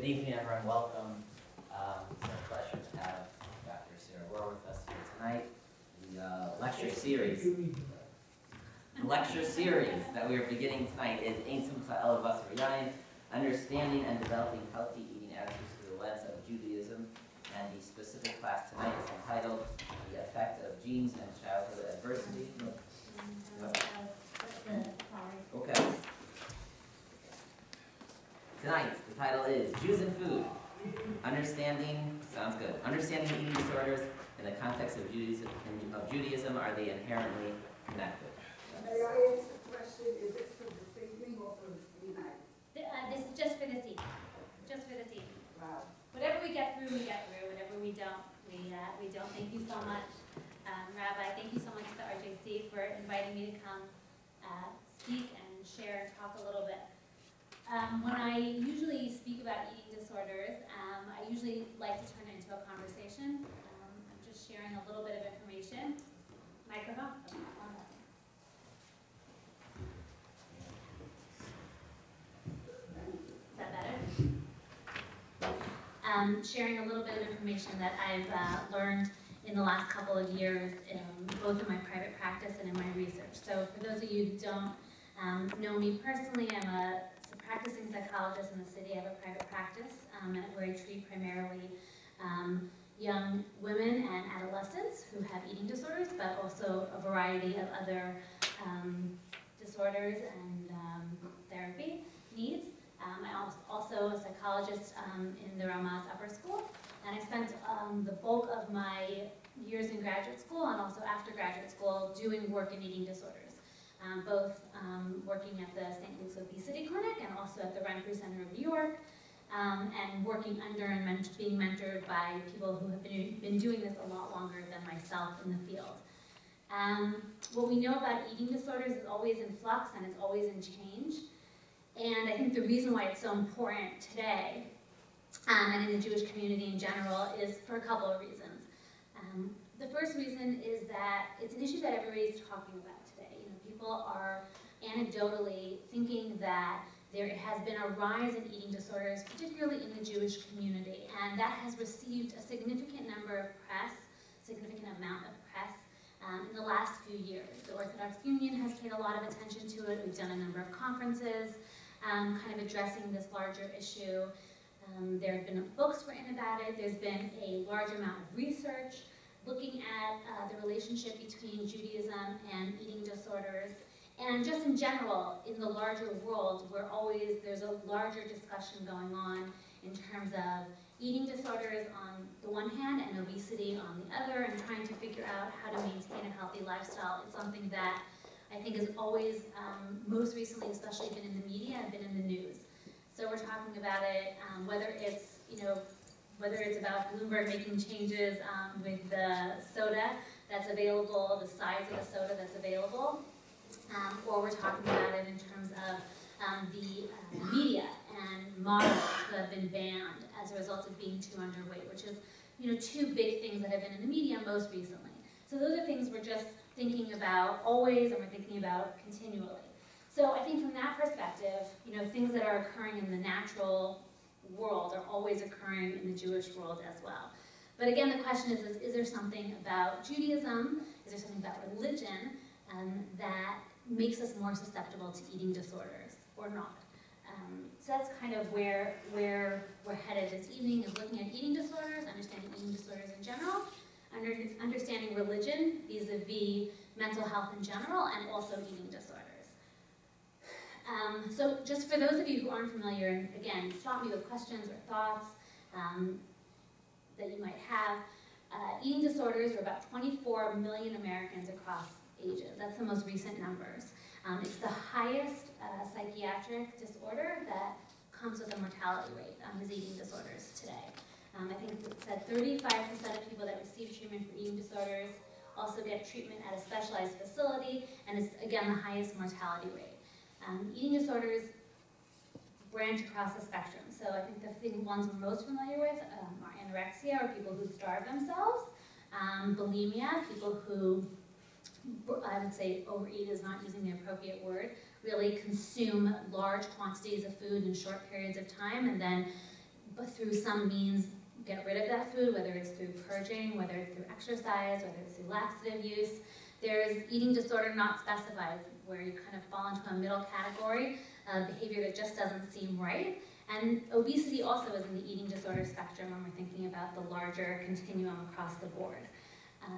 Good evening, everyone. Welcome. It's a pleasure to have Dr. Sarah Roer with us here tonight. The lecture series that we are beginning tonight is Ancient Basariyain, Understanding and Developing Healthy Eating Attitudes Through the Lens of Judaism. And the specific class tonight is entitled The Effect of Genes and Childhood Adversity. Okay. Tonight, the title is Jews and Food. Understanding eating disorders in the context of Judaism, are they inherently connected? May I ask the question, is this for this evening or for the night? This is just for this evening. Just for this evening. Wow. Whatever we get through, we get through. Whatever we don't, we don't. Thank you so much, Rabbi. Thank you so much to RJC for inviting me to come speak and share and talk a little bit. When I usually speak about eating disorders, I usually like to turn it into a conversation. I'm just sharing a little bit of information. Microphone? Okay, one second. Is that better? Sharing a little bit of information that I've learned in the last couple of years, both in my private practice and in my research. So for those of you who don't know me personally, I'm a practicing psychologist in the city. I have a private practice where I treat primarily young women and adolescents who have eating disorders, but also a variety of other disorders and therapy needs. I'm also a psychologist in the Ramaz Upper School, and I spent the bulk of my years in graduate school and also after graduate school doing work in eating disorders. Both working at the St. Luke's Obesity Clinic and also at the Renfrew Center of New York, and working under and being mentored by people who have been doing this a lot longer than myself in the field. What we know about eating disorders is always in flux and it's always in change. And I think the reason why it's so important today, and in the Jewish community in general, is for a couple of reasons. The first reason is that it's an issue that everybody's talking about today. People are anecdotally thinking that there has been a rise in eating disorders, particularly in the Jewish community, and that has received a significant amount of press in the last few years. The Orthodox Union has paid a lot of attention to it. We've done a number of conferences kind of addressing this larger issue. There have been books written about it. There's been a large amount of research looking at the relationship between Judaism and eating disorders. And just in general, in the larger world, there's a larger discussion going on in terms of eating disorders on the one hand and obesity on the other, and trying to figure out how to maintain a healthy lifestyle. It's something that I think has always, most recently especially, been in the media and been in the news. So we're talking about it, whether it's about Bloomberg making changes with the soda that's available, the size of the soda that's available, or we're talking about it in terms of the media and models who have been banned as a result of being too underweight, which is two big things that have been in the media most recently. So those are things we're just thinking about always, and we're thinking about continually. So I think from that perspective, things that are occurring in the natural world are always occurring in the Jewish world as well. But again, the question is there something about Judaism, is there something about religion that makes us more susceptible to eating disorders or not? So that's kind of where we're headed this evening, is looking at eating disorders, understanding eating disorders in general, understanding religion vis-a-vis mental health in general, and also eating disorders. So just for those of you who aren't familiar, and again, stop me with questions or thoughts that you might have. Eating disorders are about 24 million Americans across ages. That's the most recent numbers. It's the highest psychiatric disorder that comes with a mortality rate, is eating disorders today. I think it said 35% of people that receive treatment for eating disorders also get treatment at a specialized facility, and it's, again, the highest mortality rate. Eating disorders branch across the spectrum. So I think the ones we're most familiar with are anorexia, or people who starve themselves, bulimia, people who, I would say overeat is not using the appropriate word, really consume large quantities of food in short periods of time and then but through some means get rid of that food, whether it's through purging, whether it's through exercise, whether it's through laxative use. There's eating disorder not specified, where you kind of fall into a middle category of behavior that just doesn't seem right. And obesity also is in the eating disorder spectrum when we're thinking about the larger continuum across the board.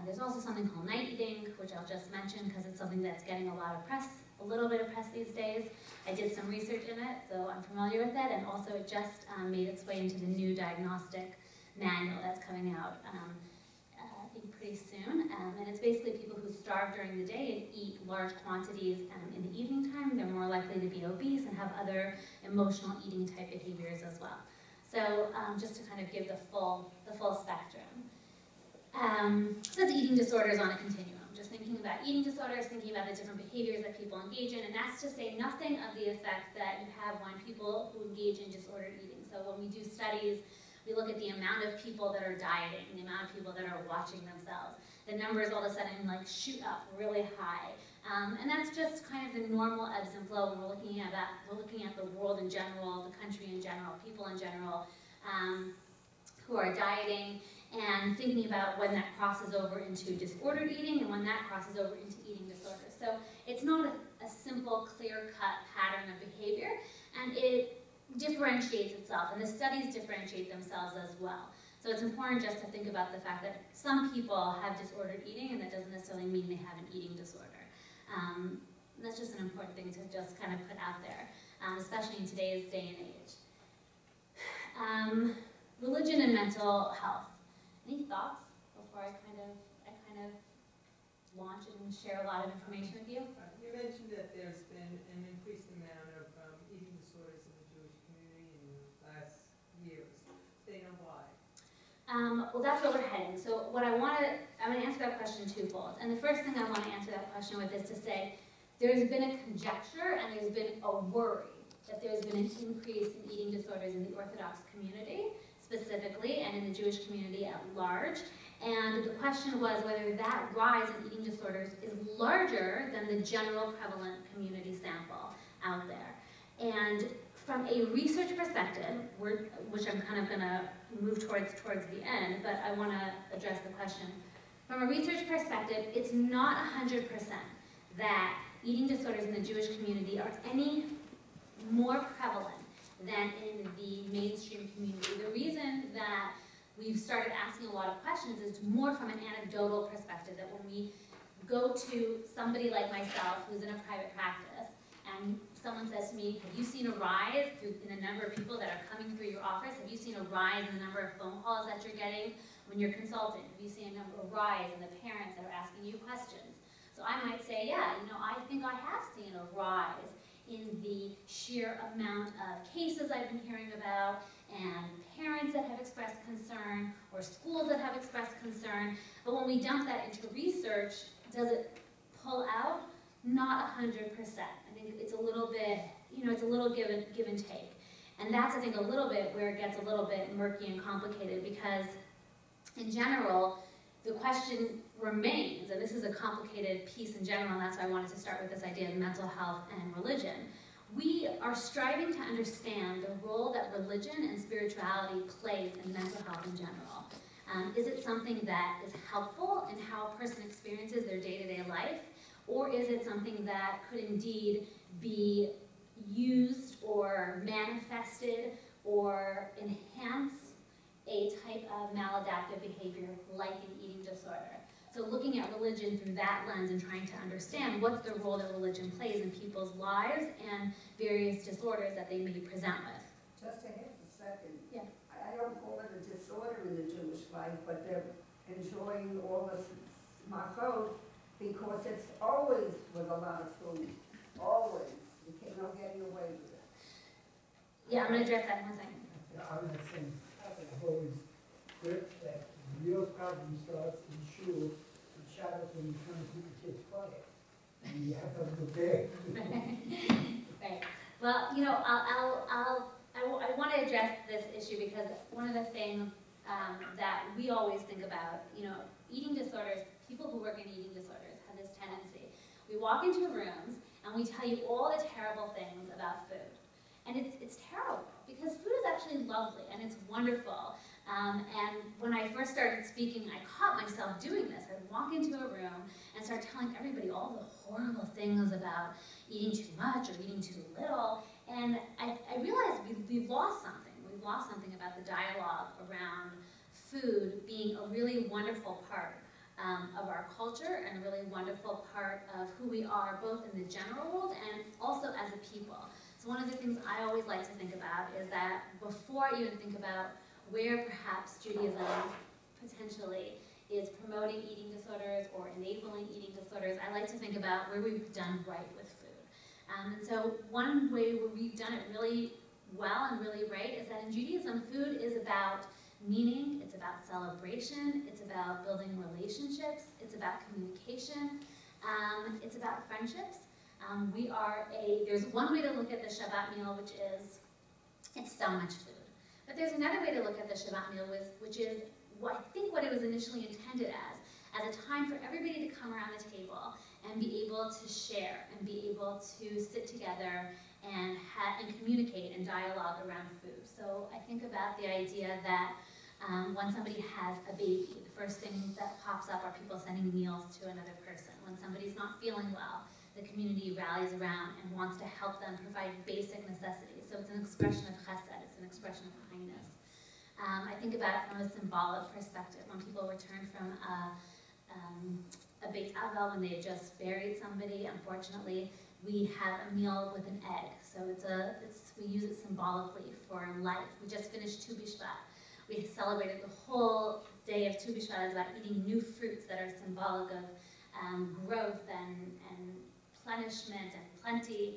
There's also something called night eating, which I'll just mention because it's something that's getting a lot of press, a little bit of press these days. I did some research in it, so I'm familiar with it, and also it just made its way into the new diagnostic manual that's coming out, I think pretty soon. And it's basically people who starve during the day and eat large quantities in the evening time. They're more likely to be obese and have other emotional eating type behaviors as well. So just to kind of give the full spectrum. So that's eating disorders on a continuum. Just thinking about eating disorders, thinking about the different behaviors that people engage in, and that's to say nothing of the effect that you have on people who engage in disordered eating. So when we do studies, we look at the amount of people that are dieting, the amount of people that are watching themselves. The numbers all of a sudden like shoot up really high. And that's just kind of the normal ebbs and flow when we're looking at that. We're looking at the world in general, the country in general, people in general who are dieting, and thinking about when that crosses over into disordered eating and when that crosses over into eating disorders. So it's not a simple, clear-cut pattern of behavior, and it differentiates itself, and the studies differentiate themselves as well. So it's important just to think about the fact that some people have disordered eating, and that doesn't necessarily mean they have an eating disorder. That's just an important thing to just kind of put out there, especially in today's day and age. Religion and mental health. Any thoughts before I kind of launch and share a lot of information with you? You mentioned that there's been an increased amount of eating disorders in the Jewish community in the last years. Do they know why? Well, that's where we're heading. So what I'm going to answer that question twofold. And the first thing I want to answer that question with is to say there's been a conjecture and there's been a worry that there's been an increase in eating disorders in the Orthodox community specifically, and in the Jewish community at large. And the question was whether that rise in eating disorders is larger than the general prevalent community sample out there. And from a research perspective, which I'm kind of going to move towards the end, but I want to address the question. From a research perspective, it's not 100% that eating disorders in the Jewish community are any more prevalent than in the mainstream community. The reason that we've started asking a lot of questions is more from an anecdotal perspective, that when we go to somebody like myself who's in a private practice and someone says to me, have you seen a rise in the number of people that are coming through your office? Have you seen a rise in the number of phone calls that you're getting when you're consulting? Have you seen a rise in the parents that are asking you questions? So I might say, yeah, I think I have seen a rise in the sheer amount of cases I've been hearing about, and parents that have expressed concern, or schools that have expressed concern. But when we dump that into research, does it pull out? Not 100%. I think it's a little bit, it's a little give and take. And that's, I think, a little bit where it gets a little bit murky and complicated, because in general, the question remains, and this is a complicated piece in general, and that's why I wanted to start with this idea of mental health and religion. We are striving to understand the role that religion and spirituality plays in mental health in general. Is it something that is helpful in how a person experiences their day-to-day life, or is it something that could indeed be used or manifested or enhance a type of maladaptive behavior like an eating disorder? So looking at religion through that lens and trying to understand what's the role that religion plays in people's lives and various disorders that they may present with. Just a half a second. Yeah. I don't call it a disorder in the Jewish life, but they're enjoying all the machot because it's always with a lot of food. Always. You can't no getting away with it. Yeah, I'm going to address that in 1 second. Yeah, I was saying, I've always heard that the real problem starts in shul and Shabbos when you trying to keep the kids quiet. And you have to go big. Right. Well, I want to address this issue because one of the things that we always think about, eating disorders, people who work in eating disorders have this tendency. We walk into rooms and we tell you all the terrible things about food. And it's terrible, because food is actually lovely and it's wonderful. And when I first started speaking, I caught myself doing this. I'd walk into a room and start telling everybody all the horrible things about eating too much or eating too little. And I realized we've lost something. We've lost something about the dialogue around food being a really wonderful part of our culture and a really wonderful part of who we are, both in the general world and also as a people. So one of the things I always like to think about is that before I even think about where perhaps Judaism potentially is promoting eating disorders or enabling eating disorders, I like to think about where we've done right with food. And so one way where we've done it really well and really right is that in Judaism, food is about meaning, it's about celebration, it's about building relationships, it's about communication, it's about friendships. There's one way to look at the Shabbat meal, which is, it's so much food. But there's another way to look at the Shabbat meal, which is what it was initially intended as a time for everybody to come around the table and be able to share and be able to sit together and communicate and dialogue around food. So I think about the idea that when somebody has a baby, the first thing that pops up are people sending meals to another person. When somebody's not feeling well, the community rallies around and wants to help them provide basic necessities. So it's an expression of chesed, it's an expression of kindness. I think about it from a symbolic perspective. When people return from a Beit Avel, when they've just buried somebody, unfortunately, we have a meal with an egg. So we use it symbolically for life. We just finished Tu B'Shvat. We celebrated the whole day of Tu B'Shvat as about eating new fruits that are symbolic of growth and plenishment and plenty.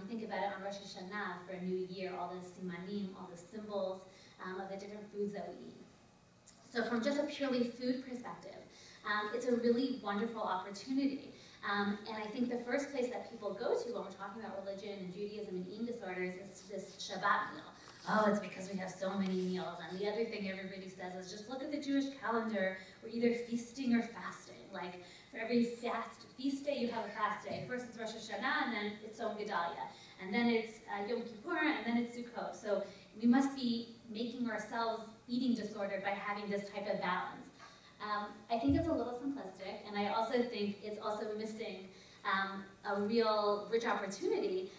We think about it on Rosh Hashanah for a new year, all the simanim, all the symbols of the different foods that we eat. So from just a purely food perspective, it's a really wonderful opportunity. And I think the first place that people go to when we're talking about religion and Judaism and eating disorders is this Shabbat meal. Oh, it's because we have so many meals. And the other thing everybody says is just look at the Jewish calendar. We're either feasting or fasting. Like for every feast day, you have a fast day. First it's Rosh Hashanah, and then it's Tzom Gedalia. And then it's Yom Kippur, and then it's Sukkot. So we must be making ourselves eating disordered by having this type of balance. I think it's a little simplistic, and I also think it's also missing a real rich opportunity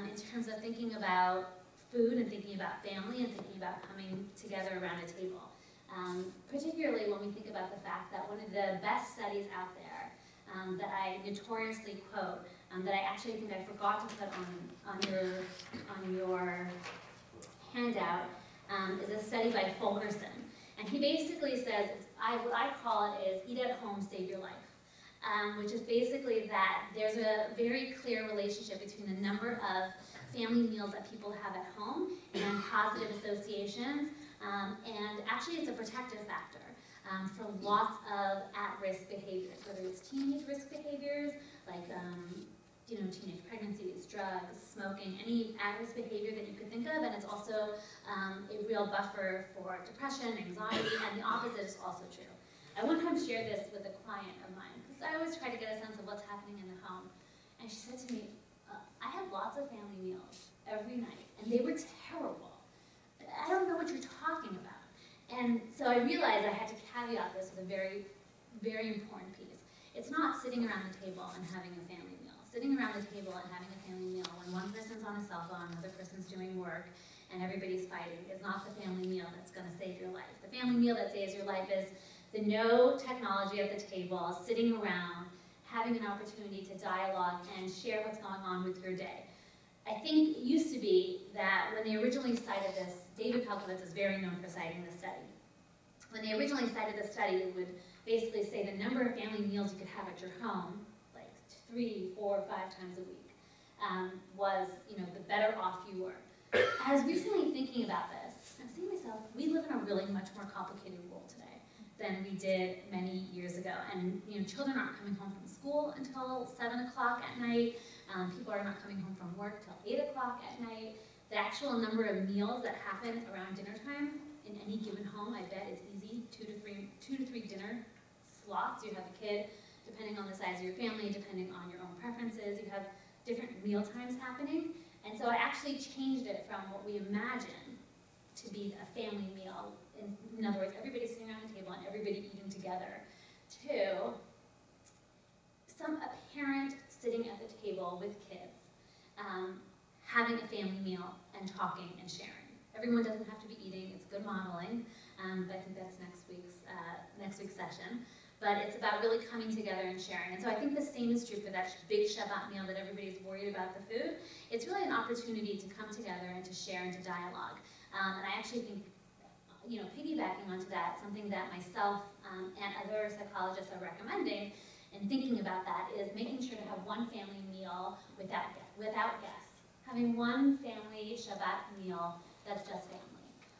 in terms of thinking about food and thinking about family and thinking about coming together around a table. Particularly when we think about the fact that one of the best studies out there that I notoriously quote, that I actually think I forgot to put on your handout, is a study by Fulkerson. And he basically says, what I call it is eat at home, save your life. Which is basically that there's a very clear relationship between the number of family meals that people have at home and positive associations. And actually it's a protective factor for lots of at-risk behaviors, whether it's teenage risk behaviors, like teenage pregnancies, drugs, smoking, any at-risk behavior that you could think of, and it's also a real buffer for depression, anxiety, and the opposite is also true. I one time shared this with a client of mine, because I always try to get a sense of what's happening in the home, and she said to me, I had lots of family meals every night, and they were terrible. I don't know what you're talking about. And so I realized I had to caveat this with a very, very important piece. It's not sitting around the table and having a family meal. Sitting around the table and having a family meal when one person's on a cell phone, another person's doing work, and everybody's fighting is not the family meal that's going to save your life. The family meal that saves your life is the no technology at the table, sitting around, having an opportunity to dialogue and share what's going on with your day. I think it used to be that when they originally cited this, David Pelkowitz is very known for citing this study. When they originally cited the study, it would basically say the number of family meals you could have at your home, like 3, 4, 5 times a week, was the better off you were. I was recently thinking about this. I'm saying to myself, we live in a really much more complicated world today than we did many years ago. And children aren't coming home from school until 7 o'clock at night. People are not coming home from work till 8 o'clock at night. The actual number of meals that happen around dinner time in any given home, I bet, is easy. 2 to 3 dinner slots. You have a kid, depending on the size of your family, depending on your own preferences. You have different meal times happening. And so I actually changed it from what we imagine to be a family meal. In other words, everybody sitting around the table and everybody eating together, to a parent sitting at the table with kids, having a family meal and talking and sharing. Everyone doesn't have to be eating, it's good modeling, but I think that's next week's session. But it's about really coming together and sharing. And so I think the same is true for that big Shabbat meal that everybody's worried about the food. It's really an opportunity to come together and to share and to dialogue. And I actually think, piggybacking onto that, something that myself and other psychologists are recommending and thinking about that is making sure to have one family meal without guests. Having one family Shabbat meal that's just family.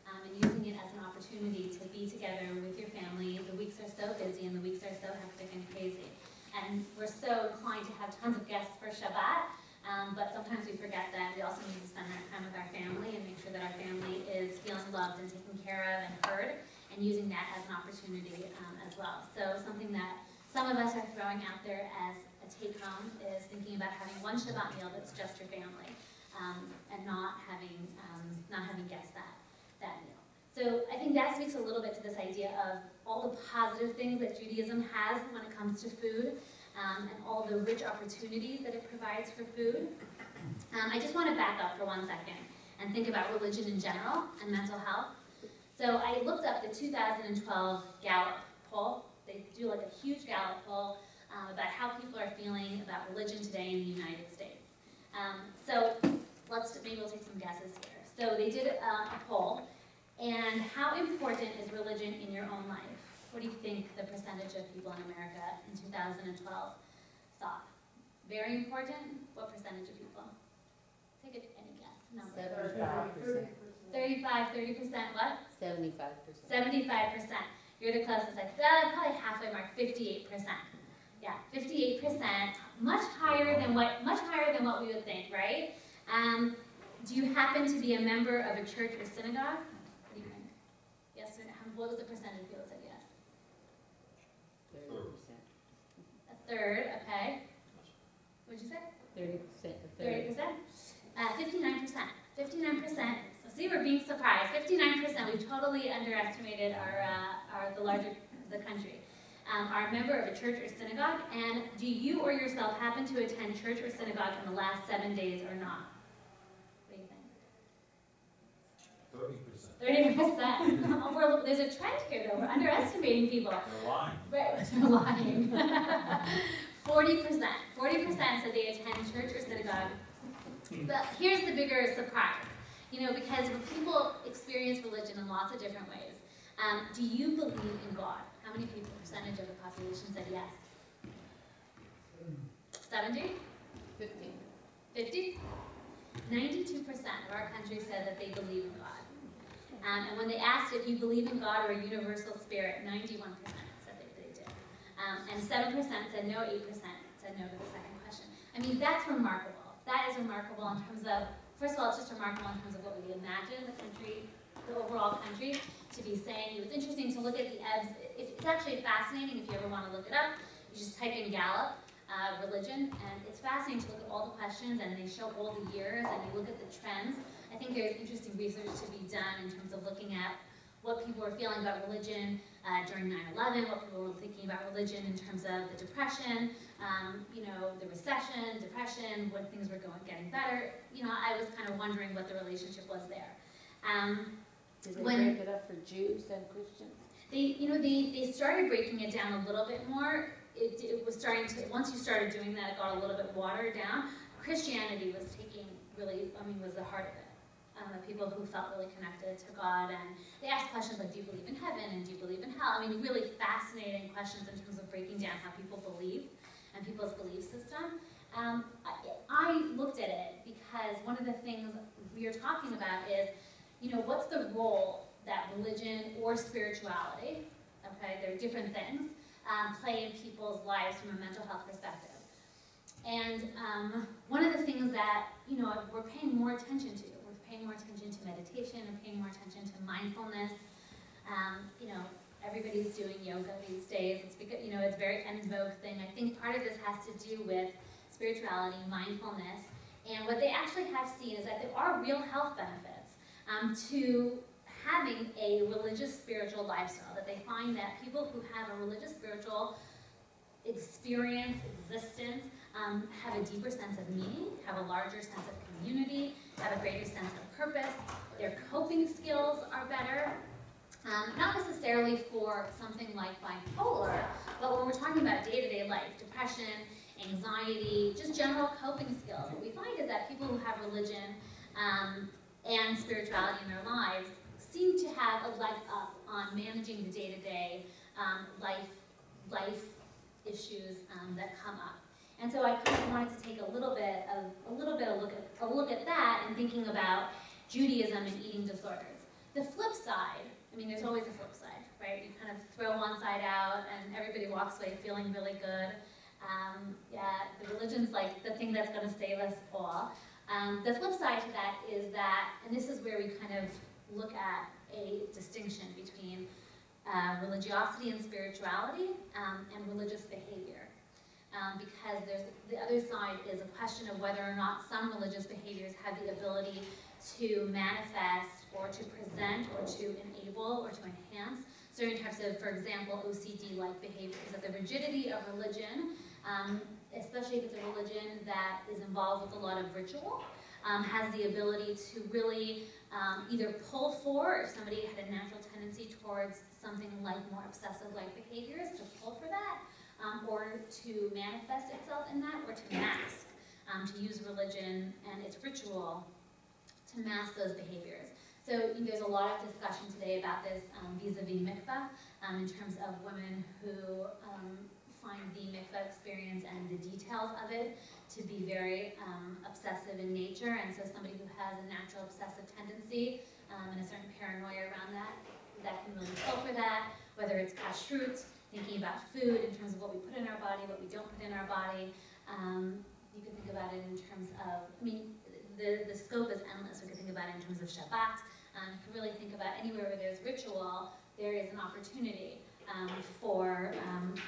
And using it as an opportunity to be together with your family. The weeks are so busy and the weeks are so hectic and crazy. And we're so inclined to have tons of guests for Shabbat, but sometimes we forget that we also need to spend that time with our family and make sure that our family is feeling loved and taken care of and heard, and using that as an opportunity as well. So something that some of us are throwing out there as a take-home is thinking about having one Shabbat meal that's just your family, and not having guests that meal. So I think that speaks a little bit to this idea of all the positive things that Judaism has when it comes to food, and all the rich opportunities that it provides for food. I just want to back up for 1 second and think about religion in general and mental health. So I looked up the 2012 Gallup poll. They do like a huge Gallup poll about how people are feeling about religion today in the United States. So maybe we'll take some guesses here. So they did a poll, and how important is religion in your own life? What do you think the percentage of people in America in 2012 thought? Very important? What percentage of people? Take any guess. Number. 75%. 30% what? 75%. 75%. You're the closest. Probably halfway mark. 58%. Yeah, 58%. Much higher than what we would think, right? Do you happen to be a member of a church or synagogue? What do you think? Yes or no? What was the percentage of people that said yes? 30%. A third. Okay. What'd you say? 30%. 30%? 59%. 59%. So see, we're being surprised. 59%. We've totally underestimated the country. Are a member of a church or synagogue, and do you or yourself happen to attend church or synagogue in the last 7 days or not? What do you think? 30%. There's a trend here, though. We're underestimating people. They're lying. Right, they're lying. 40%. 40% said they attend church or synagogue. But here's the bigger surprise. Because people experience religion in lots of different ways. Do you believe in God? How many percentage of the population said yes? 70? 50. 50? 92% of our country said that they believe in God. And when they asked if you believe in God or a universal spirit, 91% said they did. And 7% said no, 8% said no to the second question. I mean, that's remarkable. That is remarkable in terms of, first of all, it's just remarkable in terms of what we imagine the overall country, to be saying. It was interesting to look at the ebbs. It's actually fascinating if you ever want to look it up. You just type in Gallup, religion, and it's fascinating to look at all the questions, and they show all the years, and you look at the trends. I think there's interesting research to be done in terms of looking at what people were feeling about religion during 9/11, what people were thinking about religion in terms of the Depression, the recession, depression, when things were getting better. I was kind of wondering what the relationship was there. Did they break it up for Jews and Christians? They started breaking it down a little bit more. It was starting to, once you started doing that, it got a little bit watered down. Christianity was was the heart of it. People who felt really connected to God, and they asked questions like, do you believe in heaven, and do you believe in hell? I mean, really fascinating questions in terms of breaking down how people believe and people's belief system. I looked at it because one of the things we are talking about is, what's the role that religion or spirituality, okay, they're different things, play in people's lives from a mental health perspective. And one of the things that, we're paying more attention to, paying more attention to meditation, and paying more attention to mindfulness. Everybody's doing yoga these days. It's because, it's a very en vogue thing. I think part of this has to do with spirituality, mindfulness, And what they actually have seen is that there are real health benefits to having a religious spiritual lifestyle, that they find that people who have a religious spiritual experience, existence, have a deeper sense of meaning, have a larger sense of community, have a greater sense of purpose, their coping skills are better. Not necessarily for something like bipolar, but when we're talking about day-to-day life, depression, anxiety, just general coping skills, what we find is that people who have religion and spirituality in their lives seem to have a leg up on managing the day-to-day life issues that come up. And so I kind of wanted to take a little bit of a look at that and thinking about Judaism and eating disorders. The flip side, I mean, there's always a flip side, right? You kind of throw one side out and everybody walks away feeling really good. Yeah, the religion's like the thing that's going to save us all. The flip side to that is that, and this is where we kind of look at a distinction between religiosity and spirituality and religious behavior. Because the other side is a question of whether or not some religious behaviors have the ability to manifest or to present or to enable or to enhance certain types of, for example, OCD-like behaviors. That the rigidity of religion, especially if it's a religion that is involved with a lot of ritual, has the ability to really either pull for, if somebody had a natural tendency towards something like more obsessive-like behaviors, to pull for that, or to manifest itself in that, or to mask, to use religion and its ritual to mask those behaviors. So there's a lot of discussion today about this vis-a-vis mikvah, in terms of women who find the mikvah experience and the details of it to be very obsessive in nature, and so somebody who has a natural obsessive tendency and a certain paranoia around that can really pull for that, whether it's kashrut, thinking about food in terms of what we put in our body, what we don't put in our body. You can think about it in terms of, I mean, the scope is endless. We can think about it in terms of Shabbat. You can really think about anywhere where there's ritual, there is an opportunity for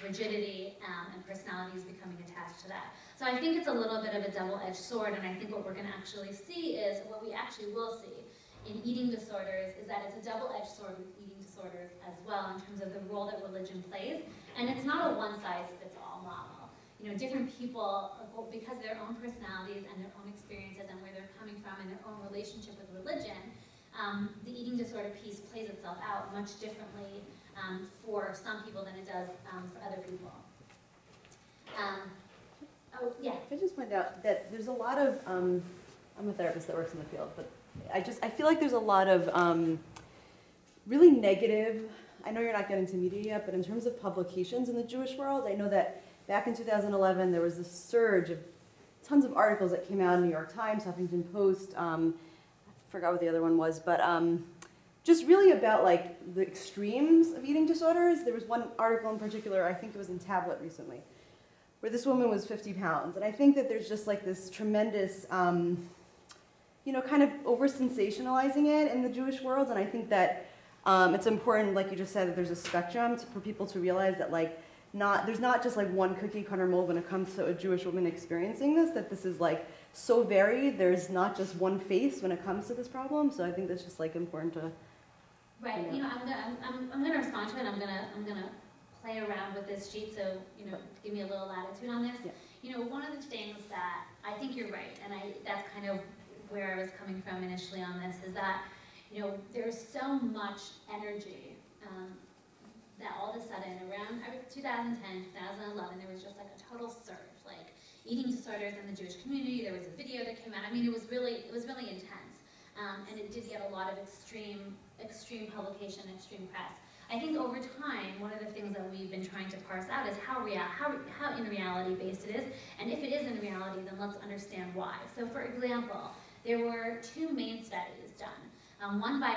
rigidity and personalities becoming attached to that. So I think it's a little bit of a double-edged sword, and I think what we're going to actually see is, what we actually will see in eating disorders is that it's a double-edged sword with eating disorders as well, in terms of the role that religion plays. And it's not a one-size-fits-all model. You know, different people, because of their own personalities and their own experiences and where they're coming from and their own relationship with religion, the eating disorder piece plays itself out much differently for some people than it does for other people. Oh, yeah. I just point out that there's a lot of, I'm a therapist that works in the field, but I feel like there's a lot of really negative, I know you're not getting to media yet, but in terms of publications in the Jewish world, I know that back in 2011, there was this surge of tons of articles that came out in the New York Times, Huffington Post, I forgot what the other one was, but just really about like the extremes of eating disorders. There was one article in particular, I think it was in Tablet recently, where this woman was 50 pounds. And I think that there's just like this tremendous, you know, kind of over-sensationalizing it in the Jewish world. And I think that it's important, like you just said, that there's a spectrum for people to realize that like there's not just like one cookie cutter mold when it comes to a Jewish woman experiencing this, that this is like so varied. There's not just one face when it comes to this problem. So I think that's just like important to. Right. You know, I'm gonna respond to it. I'm gonna play around with this sheet. So you know, give me a little latitude on this. Yeah. You know, one of the things that I think you're right, and that's kind of where I was coming from initially on this, is that you know there's so much energy. That all of a sudden, around 2010, 2011, there was just like a total surge, like eating disorders in the Jewish community. There was a video that came out. I mean, it was really intense, and it did get a lot of extreme publication, extreme press. I think over time, one of the things that we've been trying to parse out is how in reality based it is, and if it is in reality, then let's understand why. So, for example, there were two main studies done. One by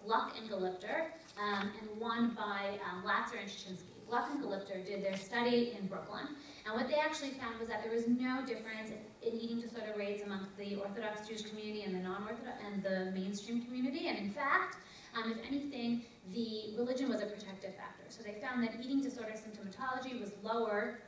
Gluck and Galipter, and one by Latzer and Shinsky. Gluck and Galipter did their study in Brooklyn, and what they actually found was that there was no difference in eating disorder rates amongst the Orthodox Jewish community and the non-Orthodox and the mainstream community. And in fact, if anything, the religion was a protective factor. So they found that eating disorder symptomatology was lower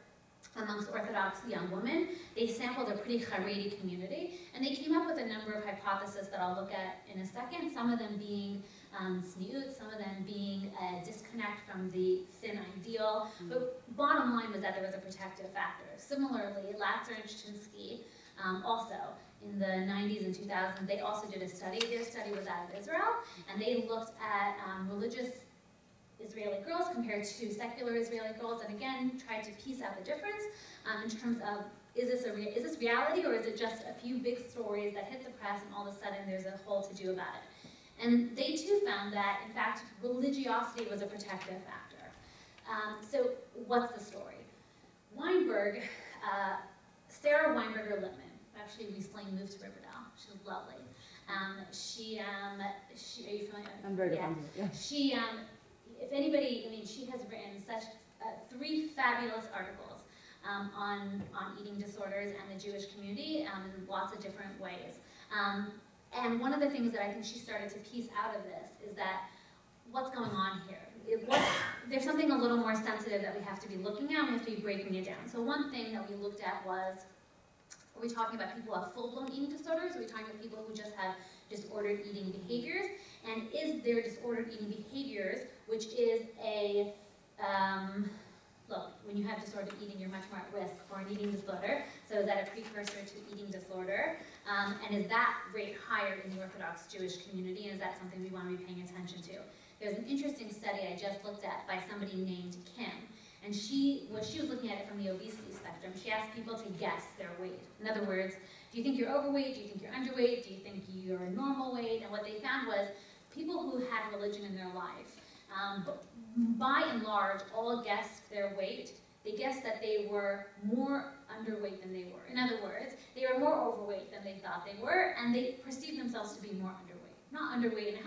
amongst Orthodox young women. They sampled a pretty Haredi community, and they came up with a number of hypotheses that I'll look at in a second, some of them being tzniut, some of them being a disconnect from the thin ideal, but bottom line was that there was a protective factor. Similarly, Latzer and Chinsky also, in the 90s and 2000s, they also did a study. Their study was out of Israel, and they looked at religious Israeli girls compared to secular Israeli girls, and again, tried to piece out the difference in terms of, is this reality, or is it just a few big stories that hit the press and all of a sudden there's a whole to-do about it? And they too found that, in fact, religiosity was a protective factor. So what's the story? Weinberg, Sarah Weinberger Littman, actually recently moved to Riverdale. She was lovely. Are you familiar? I'm very good. Yeah. Yeah. If anybody, I mean, she has written such 3 fabulous articles on eating disorders and the Jewish community in lots of different ways. And one of the things that I think she started to piece out of this is that what's going on here? There's something a little more sensitive that we have to be looking at, and we have to be breaking it down. So one thing that we looked at was, are we talking about people who have full-blown eating disorders? Are we talking about people who just have disordered eating behaviors? And is there disordered eating behaviors, which is a, look, when you have disordered eating, you're much more at risk for an eating disorder. So is that a precursor to eating disorder? And is that rate higher in the Orthodox Jewish community? And is that something we want to be paying attention to? There's an interesting study I just looked at by somebody named Kim. And she was looking at it from the obesity spectrum. She asked people to guess their weight. In other words, do you think you're overweight? Do you think you're underweight? Do you think you're normal weight? And what they found was people who had religion in their life, by and large, all guessed their weight. They guessed that they were more underweight than they were. In other words, they were more overweight than they thought they were, and they perceived themselves to be more underweight. Not underweight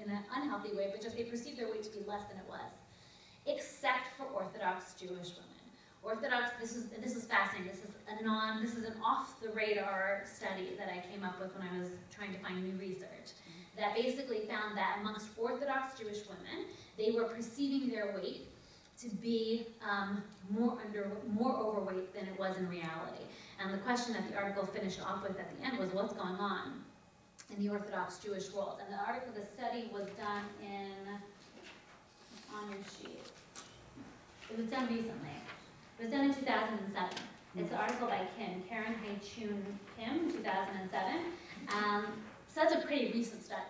in an unhealthy way, but just they perceived their weight to be less than it was. Except for Orthodox Jewish women. Orthodox, this is fascinating. This is an off-the-radar study that I came up with when I was trying to find new research that basically found that amongst Orthodox Jewish women, they were perceiving their weight to be more overweight than it was in reality. And the question that the article finished off with at the end was, what's going on in the Orthodox Jewish world? And the study was done on your sheet. It was done recently. It was done in 2007. It's an article by Kim, Karen Hai-Chun Kim, 2007. So that's a pretty recent study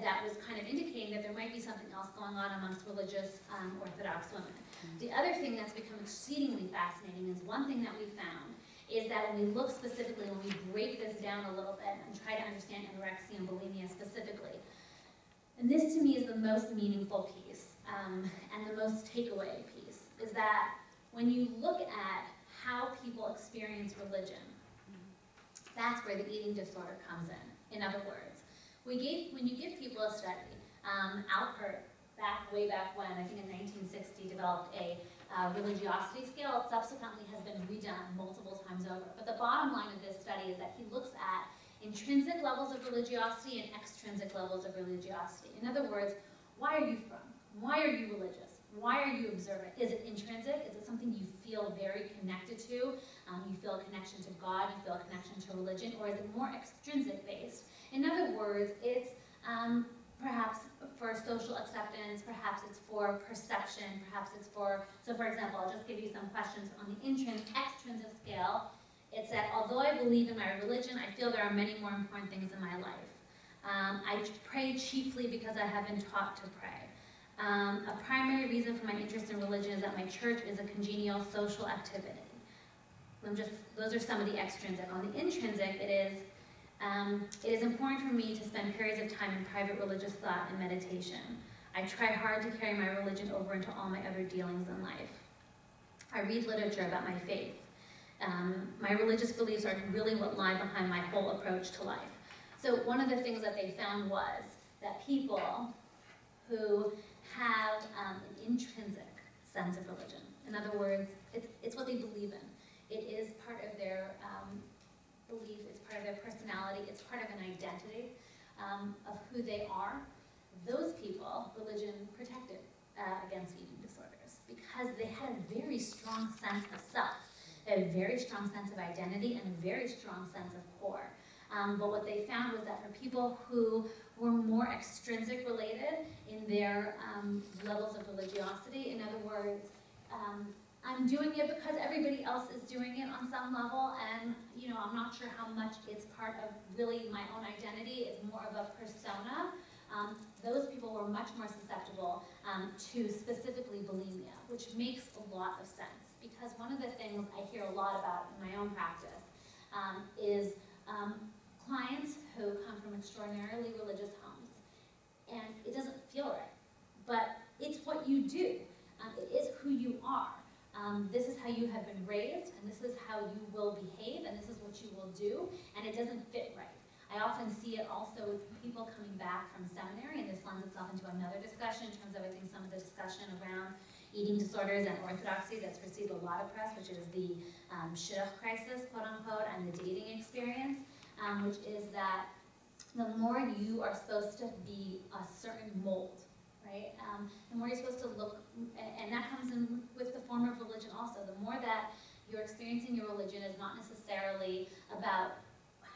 that was kind of indicating that there might be something else going on amongst religious Orthodox women. The other thing that's become exceedingly fascinating is one thing that we found is that when we look specifically, when we break this down a little bit and try to understand anorexia and bulimia specifically, and this to me is the most meaningful piece and the most takeaway piece, is that when you look at how people experience religion, that's where the eating disorder comes in. In other words, when you give people a study, Alpert, way back when, I think in 1960, developed a religiosity scale. It subsequently has been redone multiple times over. But the bottom line of this study is that he looks at intrinsic levels of religiosity and extrinsic levels of religiosity. In other words, why are you from? Why are you religious? Why are you observant? Is it intrinsic? Is it something you feel very connected to? You feel a connection to God, you feel a connection to religion, or is it more extrinsic based? In other words, it's perhaps for social acceptance, perhaps it's for perception, perhaps it's for, so for example, I'll just give you some questions on the extrinsic scale. It's that although I believe in my religion, I feel there are many more important things in my life. I pray chiefly because I have been taught to pray. A primary reason for my interest in religion is that my church is a congenial social activity. Those are some of the extrinsic. On the intrinsic, it is important for me to spend periods of time in private religious thought and meditation. I try hard to carry my religion over into all my other dealings in life. I read literature about my faith. My religious beliefs are really what lie behind my whole approach to life. So one of the things that they found was that people who have an intrinsic sense of religion, in other words, it's what they believe in. It is part of their belief, it's part of their personality, it's part of an identity of who they are. Those people, religion protected against eating disorders because because they had a very strong sense of self, a very strong sense of identity, and a very strong sense of core. But what they found was that for people who were more extrinsic related in their levels of religiosity, in other words, I'm doing it because everybody else is doing it on some level, and I'm not sure how much it's part of really my own identity. It's more of a persona. Those people were much more susceptible to specifically bulimia, which makes a lot of sense, because one of the things I hear a lot about in my own practice is clients who come from extraordinarily religious homes, and it doesn't feel right, but it's what you do. It is who you are. This is how you have been raised, and this is how you will behave, and this is what you will do, and it doesn't fit right. I often see it also with people coming back from seminary, and this lends itself into another discussion in terms of, I think, some of the discussion around eating disorders and orthodoxy that's received a lot of press, which is the shidduch crisis, quote unquote, and the dating experience, which is that the more you are supposed to be a certain mold, right? The more you're supposed to look, and that comes in with the form of religion also. The more that you're experiencing your religion is not necessarily about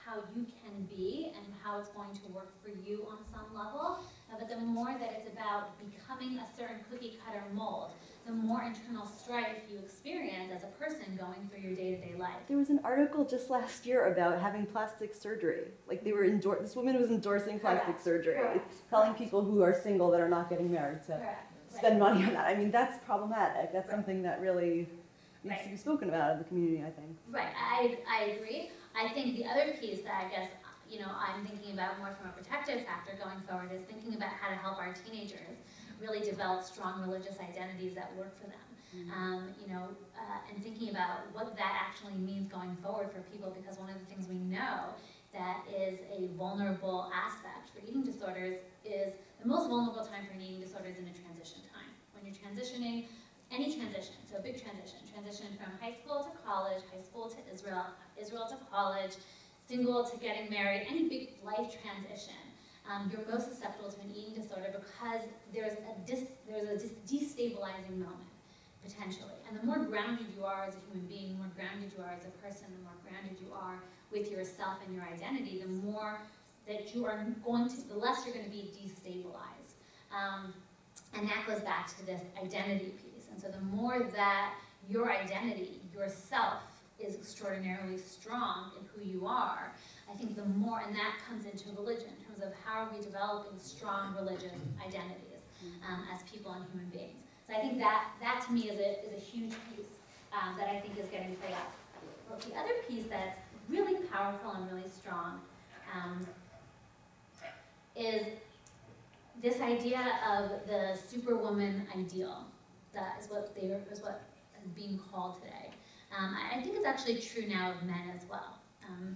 how you can be and how it's going to work for you on some level, but the more that it's about becoming a certain cookie cutter mold, the more internal strife you experience as a person going through your day-to-day life. There was an article just last year about having plastic surgery. Like they were this woman was endorsing plastic Correct. surgery, Correct. telling people who are single that are not getting married to Correct. spend money on that. I mean, that's problematic. That's something that really needs to be Right. spoken about in the community, I think. Right, I agree. I think the other piece that I guess, I'm thinking about more from a protective factor going forward is thinking about how to help our teenagers really develop strong religious identities that work for them. And thinking about what that actually means going forward for people, because one of the things we know that is a vulnerable aspect for eating disorders is the most vulnerable time for an eating disorder is in a transition time. When you're transitioning, any transition, so a big transition from high school to college, high school to Israel, Israel to college, single to getting married, any big life transition, you're most susceptible to an eating disorder because there's a destabilizing moment, potentially. And the more grounded you are as a human being, the more grounded you are as a person, the more grounded you are with yourself and your identity, the more that you are the less you're going to be destabilized. And that goes back to this identity piece. And so the more that your identity, yourself, is extraordinarily strong in who you are, I think the more, and that comes into religion, in terms of how are we developing strong religious identities as people and human beings. So I think that to me is a huge piece that I think is getting played out. But the other piece that's really powerful and really strong is this idea of the superwoman ideal. That is what is being called today. I think it's actually true now of men as well.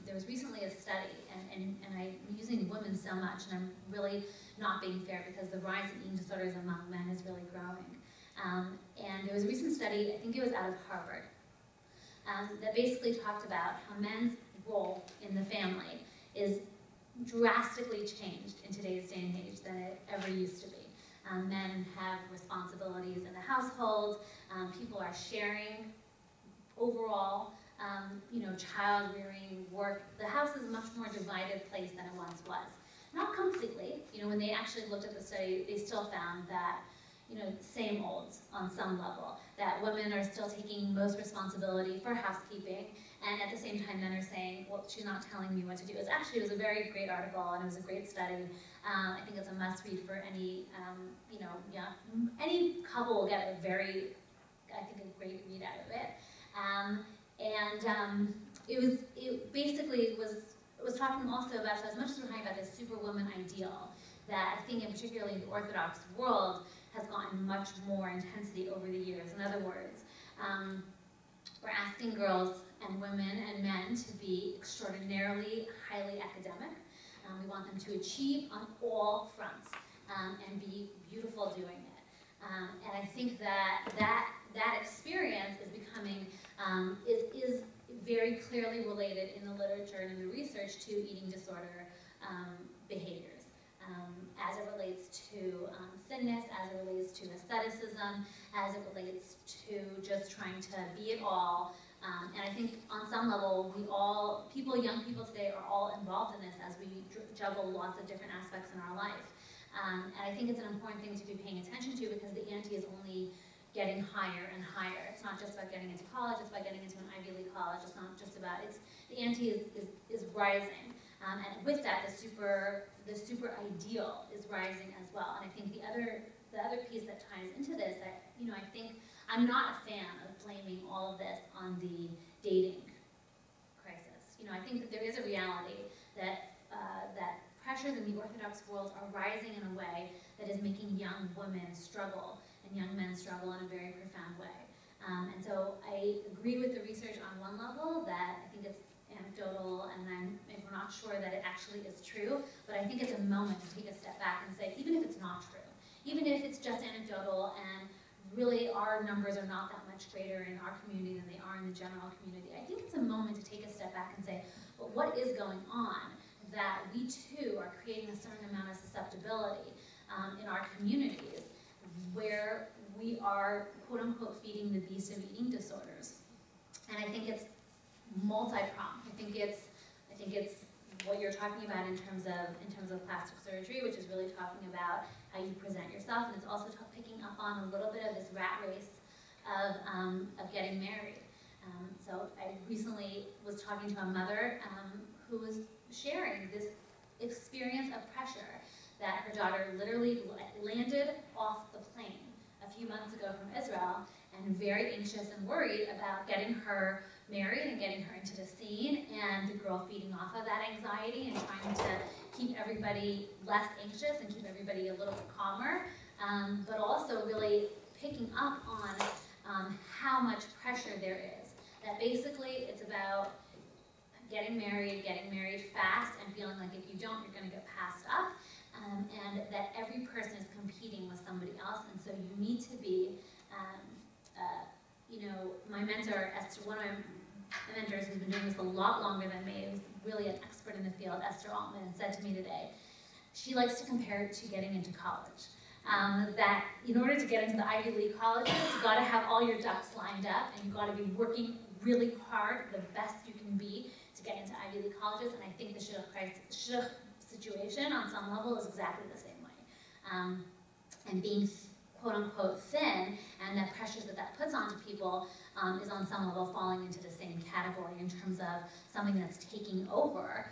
There was recently a study, and I'm using women so much, and I'm really not being fair because the rise of eating disorders among men is really growing. And there was a recent study, I think it was out of Harvard, that basically talked about how men's role in the family is drastically changed in today's day and age than it ever used to be. Men have responsibilities in the household, people are sharing overall, child rearing, work. The house is a much more divided place than it once was. Not completely, when they actually looked at the study, they still found that, same olds on some level, that women are still taking most responsibility for housekeeping, and at the same time men are saying, well, she's not telling me what to do. It was a very great article, and it was a great study. I think it's a must read for any, any couple will get a great read out of it. It basically was talking also about, so as much as we're talking about this superwoman ideal, that I think in particularly in the Orthodox world has gotten much more intensity over the years. In other words, we're asking girls and women and men to be extraordinarily highly academic. We want them to achieve on all fronts and be beautiful doing it. And I think that experience is becoming, is very clearly related in the literature and in the research to eating disorder behaviors. as it relates to thinness, as it relates to aestheticism, as it relates to just trying to be it all. And I think on some level, young people today are all involved in this as we juggle lots of different aspects in our life. And I think it's an important thing to be paying attention to because the ante is only getting higher and higher. It's not just about getting into college, it's about getting into an Ivy League college. It's not just about, the ante is rising. And with that, the super ideal is rising as well. And I think the other piece that ties into this, I think I'm not a fan of blaming all of this on the dating crisis. I think that there is a reality that pressures in the Orthodox world are rising in a way that is making young women struggle and young men struggle in a very profound way. And so I agree with the research on one level that I think it's anecdotal and we're not sure that it actually is true, but I think it's a moment to take a step back and say, even if it's not true, even if it's just anecdotal and really our numbers are not that much greater in our community than they are in the general community, I think it's a moment to take a step back and say, but what is going on that we too are creating a certain amount of susceptibility in our communities where we are quote unquote feeding the beast of eating disorders. And I think it's multi-pronged. I think it's what you're talking about in terms of plastic surgery, which is really talking about how you present yourself, and it's also picking up on a little bit of this rat race of getting married. So I recently was talking to a mother who was sharing this experience of pressure that her daughter literally landed off the plane a few months ago from Israel and very anxious and worried about getting her married and getting her into the scene, and the girl feeding off of that anxiety and trying to keep everybody less anxious and keep everybody a little bit calmer, but also really picking up on how much pressure there is. That basically it's about getting married fast and feeling like if you don't, you're going to get passed up, and that every person is competing with somebody else, and so you need to be, my mentor, Esther, one of my mentors who's been doing this a lot longer than me, who's really an expert in the field, Esther Altman, said to me today, she likes to compare it to getting into college. That in order to get into the Ivy League colleges, you've got to have all your ducks lined up, and you've got to be working really hard, the best you can be, to get into Ivy League colleges. And I think the shidduch situation on some level is exactly the same way. And being quote unquote thin, and the pressures that puts onto people is on some level falling into the same category in terms of something that's taking over,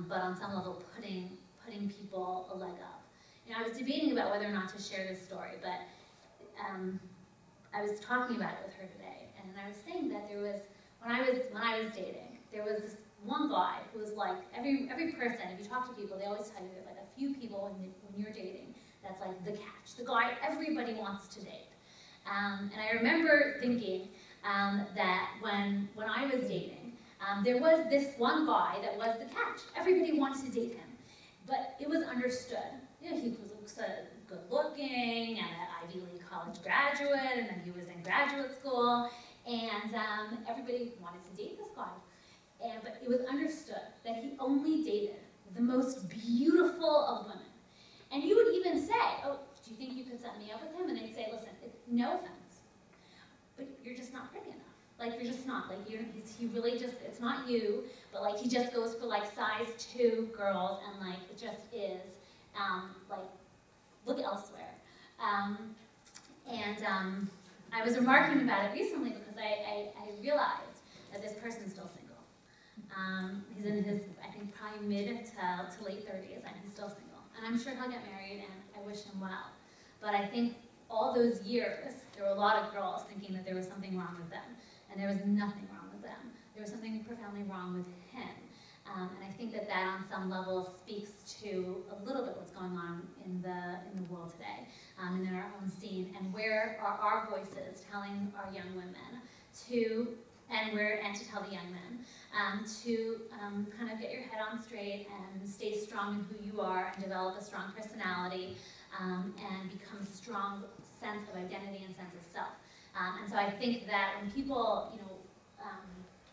but on some level putting people a leg up. I was debating about whether or not to share this story, but I was talking about it with her today, and I was saying that there was, when I was dating, there was this one guy who was like, every person, if you talk to people, they always tell you there's like a few people when you're dating that's like the catch, the guy everybody wants to date. And I remember thinking that when I was dating, there was this one guy that was the catch. Everybody wanted to date him, but it was understood. He was good looking and an Ivy League college graduate, and then he was in graduate school, and everybody wanted to date this guy. But it was understood that he only dated the most beautiful of women. And you would even say, oh, do you think you could set me up with him? And they'd say, listen, no offense, but you're just not pretty enough. Like, you're just not. Like, he really just, it's not you, but like, he just goes for like size 2 girls, and like, it just is, like, look elsewhere. I was remarking about it recently because I realized that this person's still single. He's in his, I think, probably mid to late 30s, and he's still single. And I'm sure he'll get married, and I wish him well. But I think all those years, there were a lot of girls thinking that there was something wrong with them, and there was nothing wrong with them. There was something profoundly wrong with him. And I think that on some level speaks to a little bit what's going on in the world today, and in our own scene, and where are our voices telling our young women and to tell the young men to kind of get your head on straight and stay strong in who you are and develop a strong personality and become a strong sense of identity and sense of self. And so I think that when people,